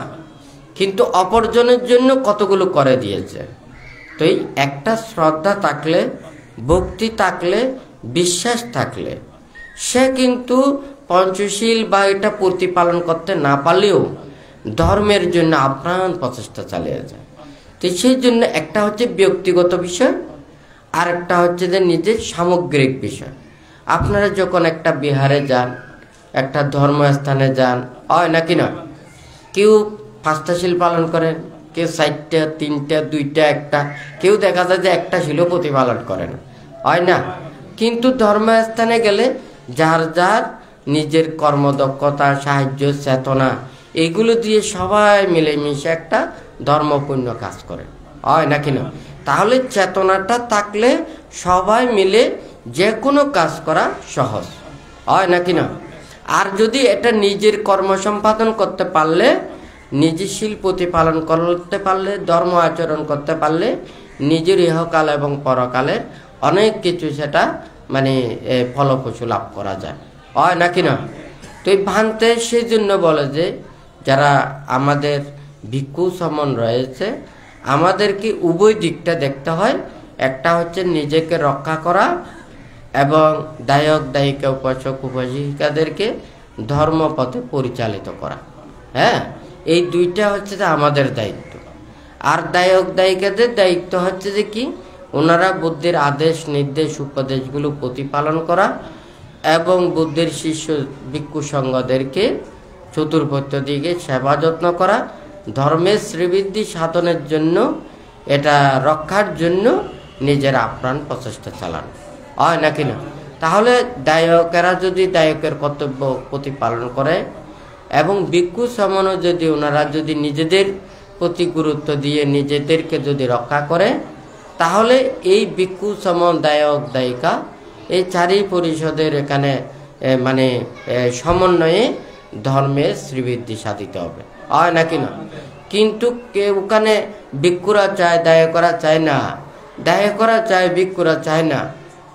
কিন্তু অপরজনের জন্য কতগুলো করে দিয়েছে। তো এই একটা শ্রদ্ধা থাকলে, ভক্তি থাকলে, বিশ্বাস থাকলে সে কিন্তু পঞ্চশীল বা এটা প্রতিপালন করতে না পারলেও ধর্মের জন্য আপ্রাণ প্রচেষ্টা চালিয়ে যায়। তো সেই জন্য একটা হচ্ছে ব্যক্তিগত বিষয়, আর একটা হচ্ছে যে নিজের সামগ্রিক বিষয়। আপনারা যখন একটা বিহারে যান, একটা ধর্মস্থানে যান, হয় নাকি না? কেউ 5টা শিল পালন করেন, কেউ 4টা, 3টা, 2টা, 1টা, কেউ দেখা যায় যে একটা শিলও প্রতিপালন করে না, হয় না? কিন্তু ধর্মস্থানে গেলে যার যার নিজের কর্মদক্ষতা, সাহায্য, চেতনা এগুলো দিয়ে সবাই মিলেমিশে একটা ধর্মপূর্ণ কাজ করে, হয় নাকি না? তাহলে চেতনাটা থাকলে সবাই মিলে যে কোনো কাজ করা সহজ, হয় নাকি না? আর যদি এটা নিজের কর্ম সম্পাদন করতে পারলে, নিজের শীল প্রতিপালন করতে পারলে, ধর্ম আচরণ করতে পারলে নিজের ইহকাল এবং পরকালের অনেক কিছু সেটা মানে ফলপ্রসূ লাভ করা যায়, হয় নাকি না? তো এই ভান্তে সেই জন্য বলে যে যারা আমাদের ভিক্ষু সমন রয়েছে, আমাদেরকে উভয় দিকটা দেখতে হয়। একটা হচ্ছে নিজেকে রক্ষা করা এবং দায়ক দায়িকা, উপাসক উপাসিকাদেরকে ধর্মপথে পরিচালিত করা। হ্যাঁ, এই দুইটা হচ্ছে যে আমাদের দায়িত্ব। আর দায়ক দায়িকাদের দায়িত্ব হচ্ছে যে কি, ওনারা বুদ্ধের আদেশ নির্দেশ উপদেশগুলো প্রতিপালন করা এবং বুদ্ধের শিষ্য ভিক্ষু সংঘদেরকে চতুর্ভুজ দিকে সেবা যত্ন করা, ধর্মের শ্রীবৃদ্ধি সাধনের জন্য, এটা রক্ষার জন্য নিজের আপ্রাণ প্রচেষ্টা চালানো, হয় নাকি না? তাহলে দায়কেরা যদি দায়কের কর্তব্য প্রতিপালন করে এবং ভিক্ষু সমনও যদি ওনারা যদি নিজেদের প্রতি গুরুত্ব দিয়ে নিজেদেরকে যদি রক্ষা করে, তাহলে এই ভিক্ষু সমন, দায়ক দায়িকা এই চারি পরিষদের এখানে মানে সমন্বয়ে ধর্মের শ্রীবৃদ্ধি সাধিত হবে, হয় নাকি না? কিন্তু কেউ ওখানে ভিক্ষুরা চায়, দায়করা চায় না, দায়করা চায়, ভিক্ষুরা চায় না,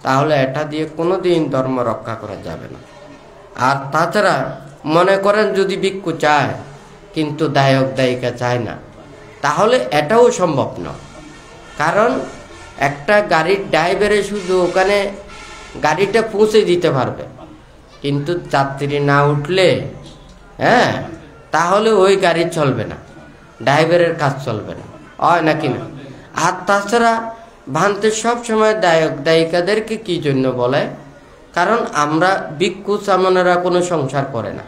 তাহলে এটা দিয়ে কোনোদিন ধর্ম রক্ষা করা যাবে না। আর তাছাড়া মনে করেন যদি ভিক্ষু চায় কিন্তু দায়ক দায়িকা চায় না, তাহলে এটাও সম্ভব না। কারণ একটা গাড়ির ড্রাইভারে শুধু ওখানে গাড়িটা পৌঁছে দিতে পারবে, কিন্তু যাত্রী না উঠলে তাহলে ওই গাড়ি চলবে না, ড্রাইভারের কাজ চলবে না, হয় নাকি না? আর তাছাড়া ভান্তে সব সময় দায়ক দায়িকাদেরকে কি জন্য বলে? কারণ আমরা ভিক্ষু সামনেরা কোনো সংসার করে না,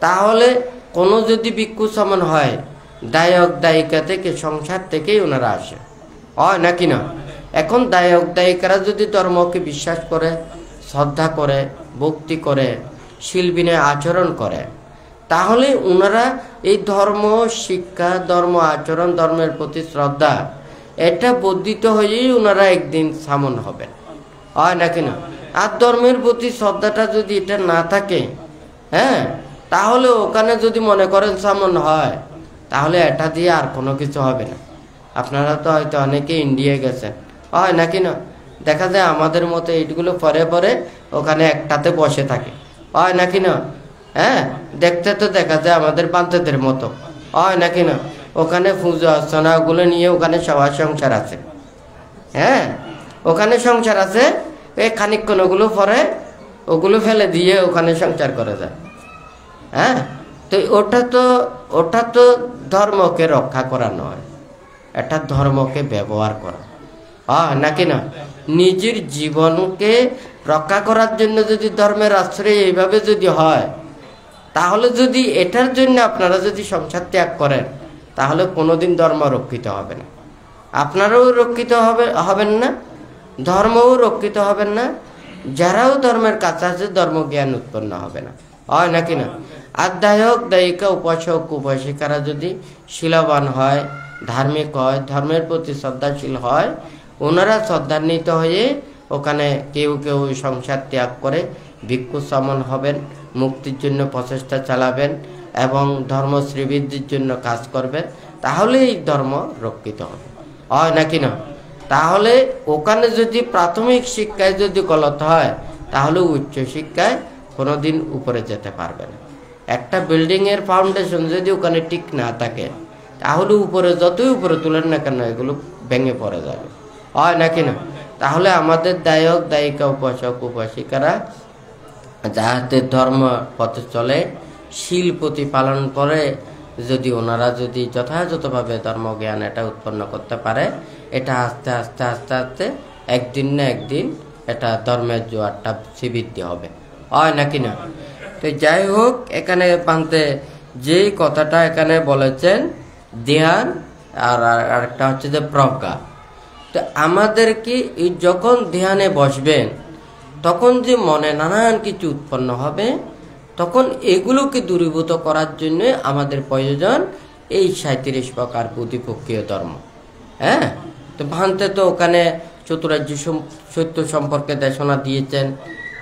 তাহলে কোনো যদি ভিক্ষু সামন হয়, দায়ক দায়িকা থেকে, সংসার থেকেই ওনারা আসে, হয় নাকি না? এখন দায়ক দায়িকারা যদি ধর্মকে বিশ্বাস করে, শ্রদ্ধা করে, ভক্তি করে, শিলবিনয় আচরণ করে, তাহলে ওনারা এই ধর্ম শিক্ষা, ধর্ম আচরণ, ধর্মের প্রতি শ্রদ্ধা এটা বর্ধিত হয়েই ওনারা একদিন সামন হবেন, হয় নাকি না? আর ধর্মের প্রতি শ্রদ্ধাটা যদি এটা না থাকে, তাহলে ওখানে যদি মনে করেন সামন হয়, তাহলে এটা দিয়ে আর কোনো কিছু হবে না। আপনারা তো হয়তো অনেকে ইন্ডিয়া গেছেন, হয় নাকি না? দেখা যায় আমাদের মতো এইগুলো পরে পরে ওখানে একটাতে বসে থাকে, হয় নাকি না? দেখতে তো দেখা যায় আমাদের বান্তেদের মতো, হয় নাকি না? ওখানে পুজো অর্চনা ওগুলো নিয়ে ওখানে সবার সংসার আছে, ওখানে সংসার আছে, এই খানিকক্ষণ ওগুলো পরে ওগুলো ফেলে দিয়ে ওখানে সংসার করে যায়। তো ওটা তো ধর্মকে রক্ষা করা নয়, এটা ধর্মকে ব্যবহার করা, হয় নাকি না? নিজের জীবনকে রক্ষা করার জন্য যদি ধর্মের আশ্রয় এইভাবে যদি হয়, তাহলে যদি এটার জন্য আপনারা যদি সংসার ত্যাগ করেন, তাহলে কোনোদিন ধর্ম রক্ষিত হবে না, আপনারাও রক্ষিত হবেন না, ধর্মও রক্ষিত হবেন না, যারাও ধর্মের কাছে আছে ধর্মজ্ঞান উৎপন্ন হবে না, হয় নাকি না? আর দায়ক দায়িকা, উপাসক উপাসিকারা যদি শীলবান হয়, ধার্মিক হয়, ধর্মের প্রতি শ্রদ্ধাশীল হয়, ওনারা শ্রদ্ধান্বিত হয়ে ওখানে কেউ কেউ সংসার ত্যাগ করে ভিক্ষু সমন হবেন, মুক্তির জন্য প্রচেষ্টা চালাবেন, এবং ধর্ম শ্রীবৃদ্ধির জন্য কাজ করবে, তাহলে এই ধর্ম রক্ষিত হবে, হয় নাকি না? তাহলে ওখানে যদি প্রাথমিক শিক্ষায় যদি গলত হয়, তাহলে উচ্চ শিক্ষায় কোনোদিন উপরে যেতে পারবে না। একটা বিল্ডিংয়ের ফাউন্ডেশন যদি ওখানে ঠিক না থাকে, তাহলে উপরে যতই উপরে তুলেন না কেন এগুলো ভেঙে পড়ে যাবে, হয় নাকি না? তাহলে আমাদের দায়ক দায়িকা, উপাসক উপাসিকারা যাহাতে ধর্ম পথে চলে, শীল প্রতিপালন করে, যদি ওনারা যদি যথাযথভাবে ধর্মজ্ঞান এটা উৎপন্ন করতে পারে, এটা আস্তে আস্তে আস্তে আস্তে একদিন না একদিন এটা ধর্মের জোয়ারটা শ্রীবৃদ্ধি হবে, হয় নাকি না? তো যাই হোক, এখানে পান্তে যে কথাটা এখানে বলেছেন ধ্যান, আর আরেকটা হচ্ছে যে প্রজ্ঞা। তো আমাদের কি যখন ধ্যানে বসবেন, তখন যে মনে নানান কিছু উৎপন্ন হবে, তখন এগুলোকে দূরীভূত করার জন্য আমাদের প্রয়োজন এই 37 প্রকার প্রতিপক্ষীয় ধর্ম। হ্যাঁ, তো ভান্তে তো ওখানে চতুরার্য সত্য সম্পর্কে দেশনা দিয়েছেন,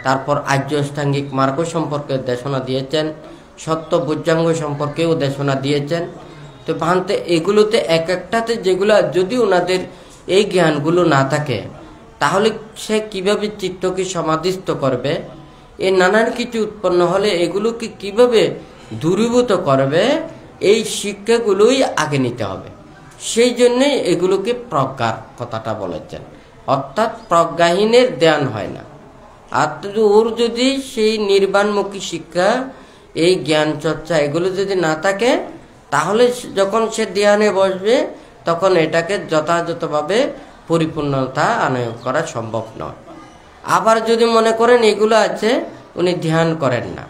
তারপর আর্য অষ্টাঙ্গিক মার্গ সম্পর্কে দেশনা দিয়েছেন, সত্য বৈজ্ঞাঙ্গ সম্পর্কেও দেশনা দিয়েছেন। তো ভান্তে এগুলোতে এক একটাতে যেগুলো যদি ওনাদের এই জ্ঞানগুলো না থাকে, তাহলে সে কিভাবে চিত্তকে সমাধিস্থ করবে, এই নানান কিছু উৎপন্ন হলে এগুলোকে কিভাবে দূরীভূত করবে, এই শিক্ষাগুলোই আগে নিতে হবে। সেই জন্যই এগুলোকে প্রজ্ঞার কথাটা বলেছেন, অর্থাৎ প্রজ্ঞাহীনের ধ্যান হয় না। আর ওর যদি সেই নির্বাণমুখী শিক্ষা, এই জ্ঞান চর্চা এগুলো যদি না থাকে, তাহলে যখন সে ধ্যানে বসবে, তখন এটাকে যথাযথভাবে পরিপূর্ণতা আনয়ন করা সম্ভব নয়। আবার যদি মনে করেন এগুলো আছে, উনি ধ্যান করেন না,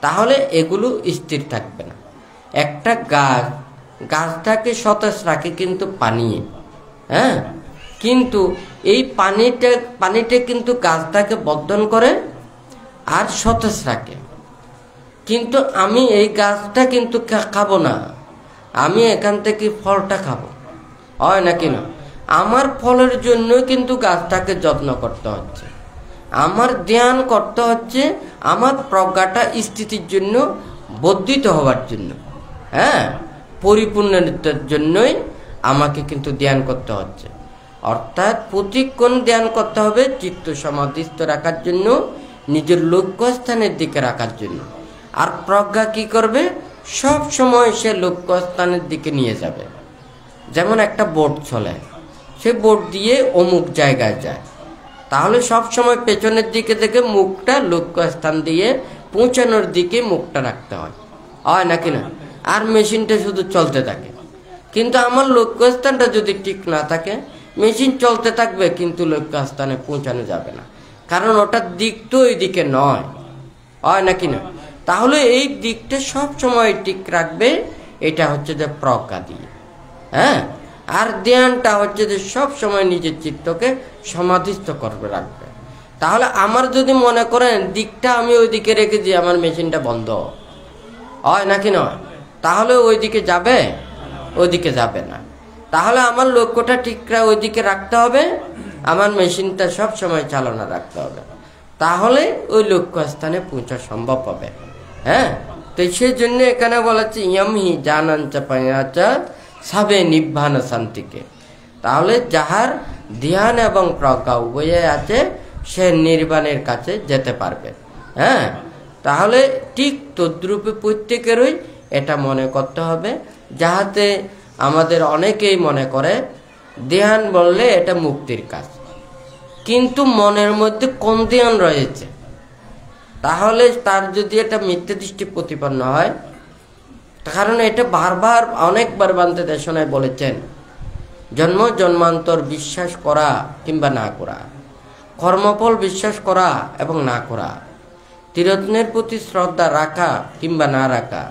তাহলে এগুলো স্থির থাকবে না। একটা গাছটাকে সতেজ রাখে কিন্তু পানি, হ্যাঁ, কিন্তু এই পানিটা কিন্তু গাছটাকে বর্ধন করে আর সতেজ রাখে। কিন্তু আমি এই গাছটা কিন্তু খাবো না, আমি এখান থেকে ফলটা খাবো, হয় নাকি না? আমার ফলের জন্য কিন্তু গাছটাকে যত্ন করতে হচ্ছে, আমার ধ্যান করতে হচ্ছে, আমার প্রজ্ঞাটা স্থিতির জন্য, বর্ধিত হওয়ার জন্য, হ্যাঁ, পরিপূর্ণতার জন্যই আমাকে কিন্তু ধ্যান করতে হচ্ছে। অর্থাৎ প্রতিক্ষণ ধ্যান করতে হবে চিত্ত সমাধিস্থ রাখার জন্য, নিজের লক্ষ্যস্থানের দিকে রাখার জন্য। আর প্রজ্ঞা কি করবে? সব সময় সে লক্ষ্যস্থানের দিকে নিয়ে যাবে। যেমন একটা বোট চলে, সে বোট দিয়ে অমুক জায়গায় যায়, তাহলে সব সময় পেছনের দিকে থেকে মুখটা লক্ষ্যস্থান দিয়ে পৌঁছানোর দিকে মুখটা রাখতে হয়, হয় নাকি না? আর মেশিনটা শুধু চলতে থাকে, কিন্তু আমার লক্ষ্যস্থানটা যদি ঠিক না থাকে, মেশিন চলতে থাকবে কিন্তু লক্ষ্যস্থানে পৌঁছানো যাবে না, কারণ ওটার দিক তো ওই দিকে নয়, হয় নাকি না? তাহলে এই দিকটা সব সময় ঠিক রাখবে, এটা হচ্ছে যে প্রজ্ঞা দিয়ে, হ্যাঁ। আর ধ্যানটা হচ্ছে যে সব সময় নিজের চিত্তকে সমাধিস্থ করবে, রাখবে। তাহলে আমার যদি মনে করেন দিকটা আমি ওই দিকে রেখেছি, আমার মেশিনটা বন্ধ, হয় নাকি নয়? তাহলে ওই দিকে যাবে? ওইদিকে যাবে না। তাহলে আমার লক্ষ্যটা ঠিক ওইদিকে রাখতে হবে, আমার মেশিনটা সব সময় চালনা রাখতে হবে, তাহলে ওই লক্ষ্যস্থানে পৌঁছা সম্ভব হবে, হ্যাঁ। তো সেই জন্য এখানে বলেছে ইয়মহি জানাঞ্চা পায়াচা সাবে নিব্বান শান্তিকে। তাহলে যাহার ধ্যান এবং প্রজ্ঞা উভয়ে আছে, সে নির্বাণের কাছে যেতে পারবে, হ্যাঁ। তাহলে ঠিক তদ্রূপে প্রত্যেকেরই এটা মনে করতে হবে, যাহাতে আমাদের অনেকেই মনে করে ধ্যান বললে এটা মুক্তির কাজ, কিন্তু মনের মধ্যে কোন ধ্যান রয়েছে, তাহলে তার যদি এটা মিথ্যা দৃষ্টি প্রতিপন্ন হয়, কারণ এটা বারবার অনেকবার বান্তে দেশনায় বলেছেন, জন্ম জন্মান্তর বিশ্বাস করা কিংবা না করা, কর্মফল বিশ্বাস করা এবং না করা, তীরত্নের প্রতি শ্রদ্ধা রাখা কিংবা না রাখা,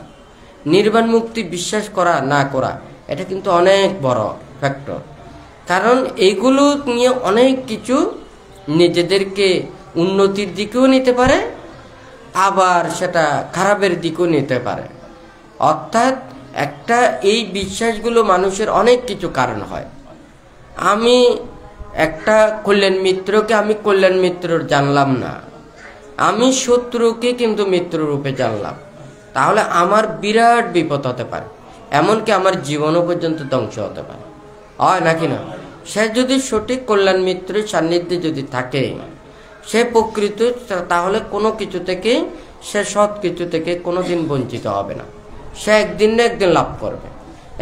নির্বাণ মুক্তি বিশ্বাস করা না করা, এটা কিন্তু অনেক বড় ফ্যাক্টর। কারণ এইগুলো নিয়ে অনেক কিছু নিজেদেরকে উন্নতির দিকেও নিতে পারে, আবার সেটা খারাপের দিকেও নিতে পারে। অর্থাৎ একটা এই বিশ্বাসগুলো মানুষের অনেক কিছু কারণ হয়। আমি একটা কল্যাণ মিত্রকে আমি কল্যাণ মিত্র জানলাম না, আমি শত্রুকে কিন্তু মিত্র রূপে জানলাম, তাহলে আমার বিরাট বিপদ হতে পারে, এমনকি আমার জীবনও পর্যন্ত ধ্বংস হতে পারে, হয় নাকি না? সে যদি সঠিক কল্যাণ মিত্রের সান্নিধ্যে যদি থাকে, সে প্রকৃত, তাহলে কোনো কিছু থেকে, সে সৎ কিছু থেকে কোনোদিন বঞ্চিত হবে না। সে একদিন না একদিন লাভ করবে,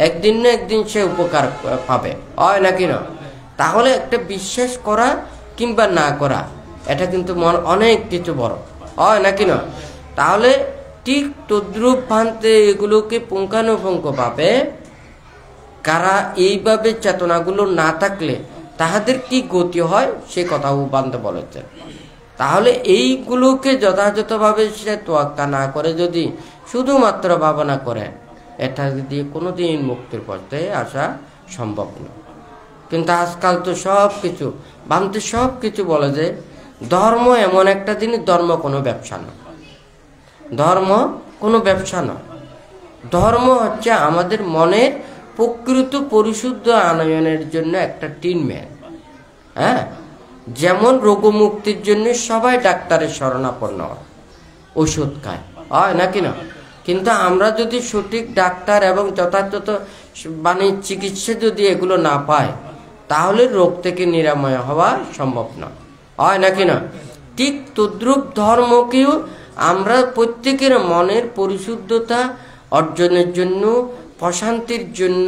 একদিন না একদিন সে উপকার পাবে, হয় নাকি না? তাহলে একটা বিশ্বাস করা কিংবা না করা, এটা কিন্তু মন অনেক কিছু বড়, হয় নাকি না? তাহলে ঠিক তদ্রূপ ভান্তে এগুলোকে পুঙ্খানুপুঙ্খ পাবে কারা এইভাবে চেতনাগুলো না থাকলে তাহাদের কি গতি হয়, সে কথাও বান্ধে বলেছেন। তাহলে এইগুলোকে যথাযথভাবে সে তোয়াক্কা না করে যদি শুধুমাত্র ভাবনা করে, এটা দিয়ে কোনোদিন মুক্তির পথে আসা সম্ভব নয়। কিন্তু আজকাল তো সব কিছু ভাবতে, সব কিছু বলে যে ধর্ম এমন একটা জিনিস, ধর্ম কোনো ব্যবসা নয়, ধর্ম কোনো ব্যবসা নয়। ধর্ম হচ্ছে আমাদের মনের প্রকৃত পরিশুদ্ধ আনয়নের জন্য একটা ট্রিটমেন্ট। হ্যাঁ, যেমন রোগমুক্তির জন্য সবাই ডাক্তারের শরণাপন্ন হয়, ওষুধ খায়, হয় নাকি না? কিন্তু আমরা যদি সঠিক ডাক্তার এবং যথাযথ চিকিৎসা যদি এগুলো না পাই, তাহলে রোগ থেকে নিরাময় হওয়া সম্ভব না, হয় নাকি না? ঠিক তদ্রূপ ধর্মকেও আমরা প্রত্যেকের মনের পরিশুদ্ধতা অর্জনের জন্য, প্রশান্তির জন্য,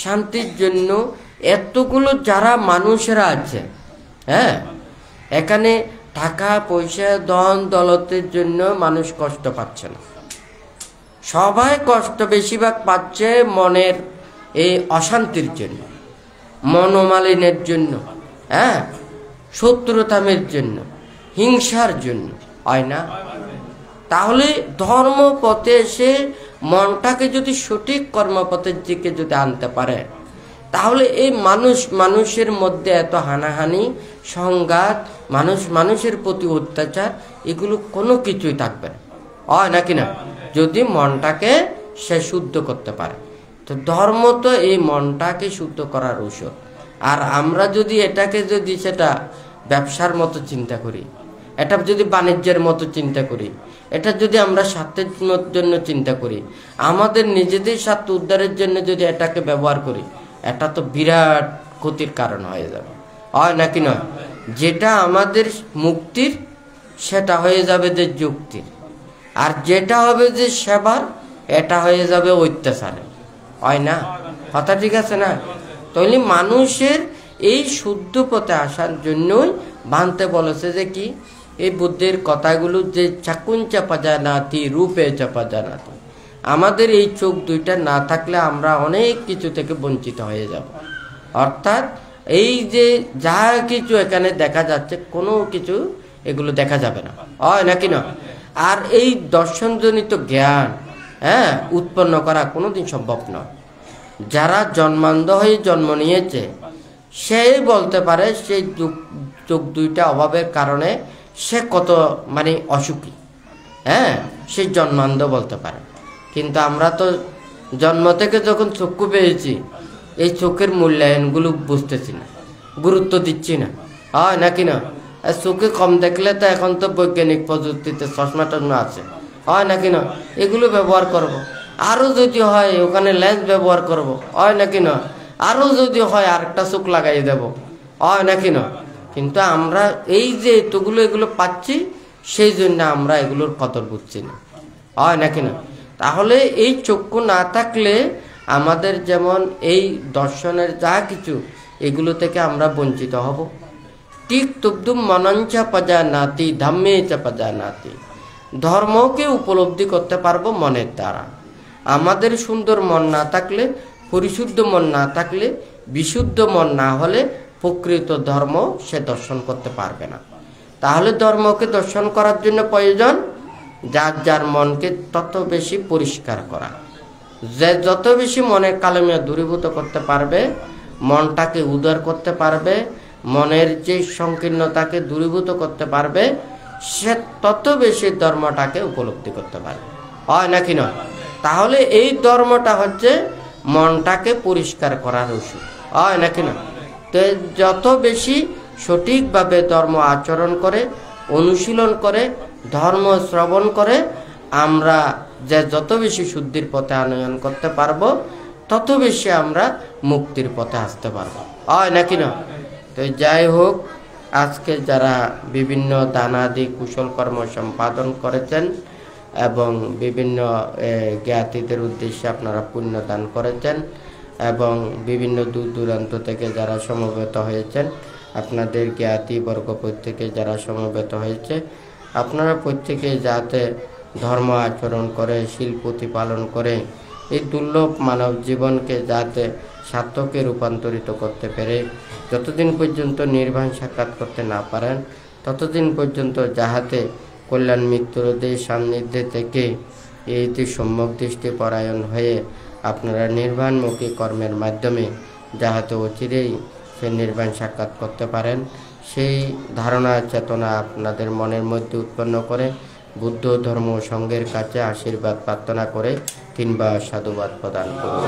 শান্তির জন্য এতগুলো যারা মানুষেরা আছে, হ্যাঁ, এখানে টাকা পয়সা ধন দৌলতের জন্য মানুষ কষ্ট পাচ্ছে না, সবাই কষ্ট বেশিরভাগ পাচ্ছে মনের এই অশান্তির জন্য, মনোমালিন্যের জন্য, হ্যাঁ, শত্রুতামের জন্য, হিংসার জন্য, হয় না? তাহলে ধর্ম পথে এসে মনটাকে যদি সঠিক কর্মপথের দিকে যদি আনতে পারে, তাহলে এই মানুষের মধ্যে এত হানাহানি, সংঘাত, মানুষের প্রতি অত্যাচার, এগুলো কোনো কিছুই থাকবে না, হয় নাকি না? যদি মনটাকে সে শুদ্ধ করতে পারে। তো ধর্ম তো এই মনটাকে শুদ্ধ করার ঔষধ। আর আমরা যদি এটাকে যদি সেটা ব্যবসার মতো চিন্তা করি, এটা যদি বাণিজ্যের মতো চিন্তা করি, এটা যদি আমরা স্বার্থের জন্য চিন্তা করি, আমাদের নিজেদের স্বার্থ উদ্ধারের জন্য যদি এটাকে ব্যবহার করি, এটা তো বিরাট ক্ষতির কারণ হয়ে যাবে, হয় নাকি নয়? যেটা আমাদের মুক্তির, সেটা হয়ে যাবে যে যুক্তির, আর যেটা হবে যে সেবার, এটা হয়ে যাবে অত্যাচারে, হয় না? কথা ঠিক আছে না? তাহলে মানুষের এই শুদ্ধ পথে আসার জন্যই ভান্তে বলেছে যে কি, এই বুদ্ধের কথাগুলো যে চাকুন চাপা জানাতি রূপে চাপা জানাতি, আমাদের এই চোখ দুইটা না থাকলে আমরা অনেক কিছু থেকে বঞ্চিত হয়ে যাব। অর্থাৎ এই যে যা কিছু এখানে দেখা যাচ্ছে, কোনো কিছু এগুলো দেখা যাবে না, হয় নাকি না? আর এই দর্শনজনিত জ্ঞান, হ্যাঁ, উৎপন্ন করা কোনোদিন সম্ভব নয়। যারা জন্মান্ধ হয়ে জন্ম নিয়েছে, সেই বলতে পারে সেই চোখ দুইটা অভাবের কারণে সে কত অসুখী, হ্যাঁ, সে জন্মান্ধ বলতে পারে। কিন্তু আমরা তো জন্ম থেকে যখন চক্ষু পেয়েছি, এই চোখের মূল্যায়নগুলো বুঝতেছি না, গুরুত্ব দিচ্ছি না, হয় নাকি না? চোখে কম দেখলে তো এখন তো বৈজ্ঞানিক প্রযুক্তিতে চশমা টশমা আছে, হয় নাকি না? এগুলো ব্যবহার করব। আরও যদি হয় ওখানে লেন্স ব্যবহার করব, হয় নাকি না? আরও যদি হয় আরেকটা চোখ লাগাই দেব, হয় নাকি না? কিন্তু আমরা এই যে এগুলো পাচ্ছি, সেই জন্য আমরা এগুলোর কদর বুঝছি না, হয় নাকি না? তাহলে এই চক্ষু না থাকলে আমাদের যেমন এই দর্শনের যা কিছু, এগুলো থেকে আমরা বঞ্চিত হব। ঠিক তদ্রূপ মনঞ্চা পাজা নাতি ধাম্মে চাপা নাতি, ধর্মকে উপলব্ধি করতে পারবো মনের দ্বারা। আমাদের সুন্দর মন না থাকলে, পরিশুদ্ধ মন না থাকলে, বিশুদ্ধ মন না হলে প্রকৃত ধর্ম সে দর্শন করতে পারবে না। তাহলে ধর্মকে দর্শন করার জন্য প্রয়োজন যার মনকে তত বেশি পরিষ্কার করা। যে যত বেশি মনের কালমিয়া দূরীভূত করতে পারবে, মনটাকে উদার করতে পারবে, মনের যে সংকীর্ণতাকে দূরীভূত করতে পারবে, সে তত বেশি ধর্মটাকে উপলব্ধি করতে পারবে, হয় নাকি না? তাহলে এই ধর্মটা হচ্ছে মনটাকে পরিষ্কার করার ওষুধ, হয় নাকি না? তো যত বেশি সঠিকভাবে ধর্ম আচরণ করে, অনুশীলন করে, ধর্ম শ্রবণ করে, আমরা যে যত বেশি শুদ্ধির পথে আনয়ন করতে পারবো তত বেশি আমরা মুক্তির পথে আসতে পারবো, হয় নাকি না? তো যাই হোক, আজকে যারা বিভিন্ন দানাদি কুশল কর্ম সম্পাদন করেছেন এবং বিভিন্ন জ্ঞাতিদের উদ্দেশ্যে আপনারা পুণ্য দান করেছেন এবং বিভিন্ন দূর দূরান্ত থেকে যারা সমবেত হয়েছেন, আপনাদের জ্ঞাতি বর্গ প্রত্যেকে যারা সমবেত হয়েছে, আপনারা প্রত্যেকে যাতে ধর্ম আচরণ করে, শীল প্রতিপালন করে এই দুর্লভ মানব জীবনকে যাতে সার্থকে রূপান্তরিত করতে পেরে যতদিন পর্যন্ত নির্বাণ সাক্ষাৎ করতে না পারেন ততদিন পর্যন্ত যাহাতে কল্যাণ মৃত্যুদের সান্নিধ্যে থেকে এইটি সম্যক দৃষ্টি পরায়ণ হয়ে আপনারা নির্বাণমুখী কর্মের মাধ্যমে যাহাতে অচিরেই সে নির্বাণ সাক্ষাৎ করতে পারেন, সেই ধারণা চেতনা আপনাদের মনের মধ্যে উৎপন্ন করে বুদ্ধ ধর্ম সংঘের কাছে আশীর্বাদ প্রার্থনা করে 3বার সাধুবাদ প্রদান করুন।